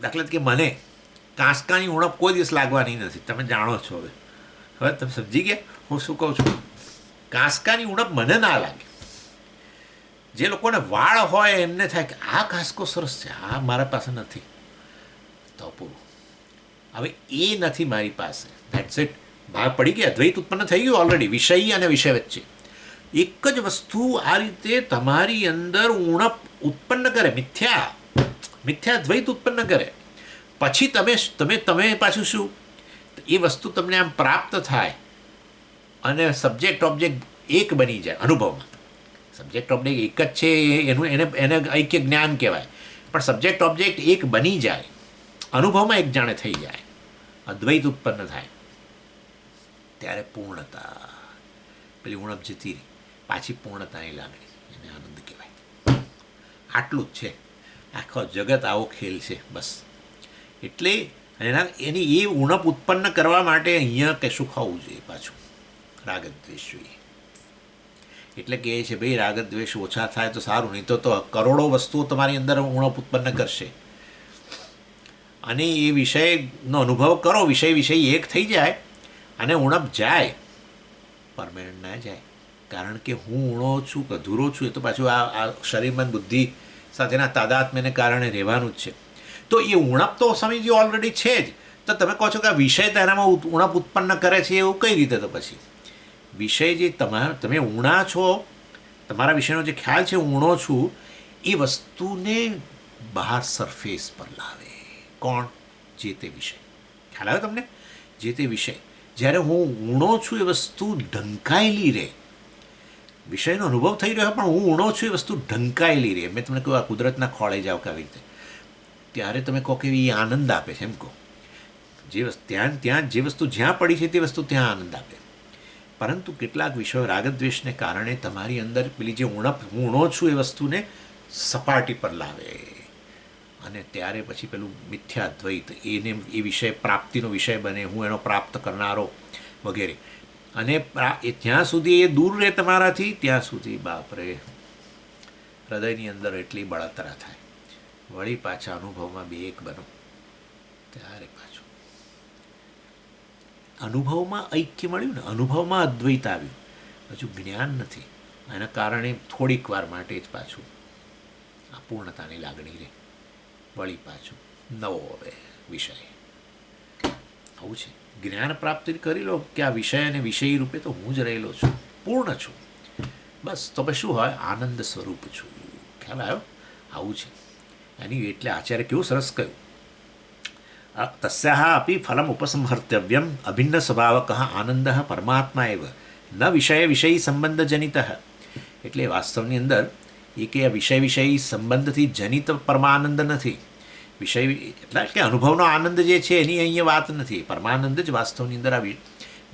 A: દાખલા કે મને કાંસકાની ઉણપ કોઈ દિવસ લાગવાની નથી. તમે જાણો છો. હવે તમે સમજી ગયા હું શું કહું છું? કાંસકાની ઉણપ મને ના લાગે. જે લોકોને વાળ હોય એમને થાય કે આ કાંસકો સરસ છે, આ મારા પાસે નથી, તો પૂરું. હવે એ નથી મારી પાસે. That's it. ભાગ પડી ગયા. દ્વૈત ઉત્પન્ન થઈ ગયું ઓલરેડી વિષય અને વિષય વચ્ચે. એક જ વસ્તુ આ રીતે તમારી અંદર ઉણપ ઉત્પન્ન કરે, મિથ્યા દ્વૈત ઉત્પન્ન કરે. પછી તમે પાછું શું? એ વસ્તુ તમને આમ પ્રાપ્ત થાય અને સબ્જેક્ટ ઓબ્જેક્ટ એક બની જાય અનુભવમાં. સબ્જેક્ટ ઓબ્જેક્ટ એક જ છે, એને ઐક્ય જ્ઞાન કહેવાય. પણ સબ્જેક્ટ ઓબ્જેક્ટ એક બની જાય, અનુભવમાં એક જાણે થઈ જાય, અદ્વૈત ઉત્પન્ન થાય, ત્યારે પૂર્ણતા. પેલી ઉણપ જતી રહી, પાછી પૂર્ણતાની લાગણી, એને આનંદ કહેવાય. આટલું જ છે. આખો જગત આવો ખેલ છે બસ. એટલે એની એ ઉણપ ઉત્પન્ન કરવા માટે અહીંયા કશું ખાવું જોઈએ પાછું. રાગદ્વેષ જોઈએ. એટલે કહે છે ભાઈ રાગદ્વેષ ઓછા થાય તો સારું, નહીં તો કરોડો વસ્તુઓ તમારી અંદર ઉણપ ઉત્પન્ન કરશે. અને એ વિષયનો અનુભવ કરો, વિષય એક થઈ જાય અને ઉણપ જાય, પરમેનન્ટ ના જાય. કારણ કે હું ઉણો છું કે અધૂરો છું એ તો પાછું આ શરીરમાં બુદ્ધિ સાથેના તાદાત્મ્યને કારણે રહેવાનું જ છે. તો એ ઉણપ તો સમજી ઓલરેડી છે જ. તો તમે કહો છો કે આ વિષય તેનામાં ઉણપ ઉત્પન્ન કરે છે, એવું કઈ રીતે? તો પછી વિષય જે તમે ઊણા છો, તમારા વિષયનો જે ખ્યાલ છે ઊણો છું, એ વસ્તુને બહાર સરફેસ પર લાવે. કોણ? જે તે વિષય. ખ્યાલ આવે તમને? જે તે વિષય. જ્યારે હું ઊણો છું એ વસ્તુ ઢંકાયેલી રહે. વિષયનો અનુભવ થઈ રહ્યો પણ હું ઊણો છું એ વસ્તુ ઢંકાયેલી રહે. મેં તમને કહ્યું આ કુદરતના ખોળે જાઓ કે આવી રીતે, ત્યારે તમે કહો કે એ આનંદ આપે છે. એમ કહો ત્યાં જે વસ્તુ જ્યાં પડી છે તે વસ્તુ ત્યાં આનંદ આપે. પરંતુ કેટલાક વિષયો રાગદ્વેષને કારણે તમારી અંદર પેલી જે હું ઊણો છું એ વસ્તુને સપાટી પર લાવે. અને ત્યારે પછી પેલું મિથ્યાદ્વૈત એ વિષય પ્રાપ્તિનો વિષય બને, હું એનો પ્રાપ્ત કરનારો વગેરે. અને જ્યાં સુધી એ દૂર રહે તમારાથી ત્યાં સુધી બાપરે હૃદયની અંદર એટલી બળતરા થાય. વળી પાછા અનુભવમાં બે એક બનો ત્યારે પાછું અનુભવમાં ઐક્ય મળ્યું ને, અનુભવમાં અદ્વૈત આવ્યું. હજુ જ્ઞાન નથી. એના કારણે થોડીક વાર માટે જ પાછું અપૂર્ણતાની લાગણી રહે. વળી પાછું નવો હવે વિષય. આવું છે. જ્ઞાન પ્રાપ્તિ કરી લો કે આ વિષય અને વિષય રૂપે તો હું જ રહેલો છું, પૂર્ણ છું. બસ તો પછી શું હોય? આનંદ સ્વરૂપ છું. ખ્યાલ આવ્યો? આવું છે એની. એટલે આચાર્ય કેવું સરસ કહ્યું, તસ્યાહ અપી ફલમ ઉપસંહર્તવ્યમ અભિન્ન સ્વભાવક આનંદ પરમાત્મા એવ ન વિષય સંબંધ જનિત. એટલે વાસ્તવની અંદર એ કે વિષય સંબંધથી જનિત પરમાનંદ નથી. વિષય એટલે કે અનુભવનો આનંદ જે છે એની અહીંયા વાત નથી. પરમાનંદ જ વાસ્તવની અંદર આ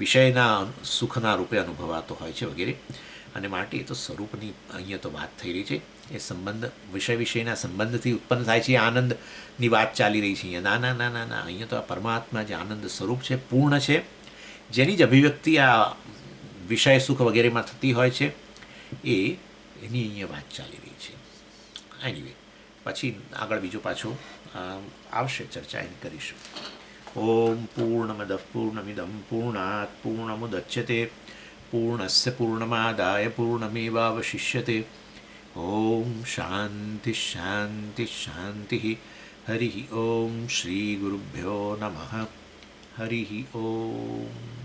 A: વિષયના સુખના રૂપે અનુભવાતો હોય છે વગેરે. અને માટે એ તો સ્વરૂપની અહીંયા તો વાત થઈ રહી છે. એ સંબંધ વિષયના સંબંધથી ઉત્પન્ન થાય છે, આનંદની વાત ચાલી રહી છે અહીંયા. ના, અહીંયા તો આ પરમાત્મા જે આનંદ સ્વરૂપ છે, પૂર્ણ છે, જેની જ અભિવ્યક્તિ આ વિષય સુખ વગેરેમાં થતી હોય છે, એની અહીંયા વાત ચાલી રહી છે. એનીવે પછી આગળ બીજું પાછું આવશે, ચર્ચા એની કરીશું. ઓમ પૂર્ણમદ પૂર્ણમિદમ પૂર્ણાત પૂર્ણમુદચ્યતે પૂર્ણસ્ય પૂર્ણમાદાય પૂર્ણમેવાવશિષ્યતે. ઓમ શાંતિ શાંતિ શાંતિ. હરિ ઓમ શ્રી ગુરુભ્યો નમઃ. હરિ ઓમ.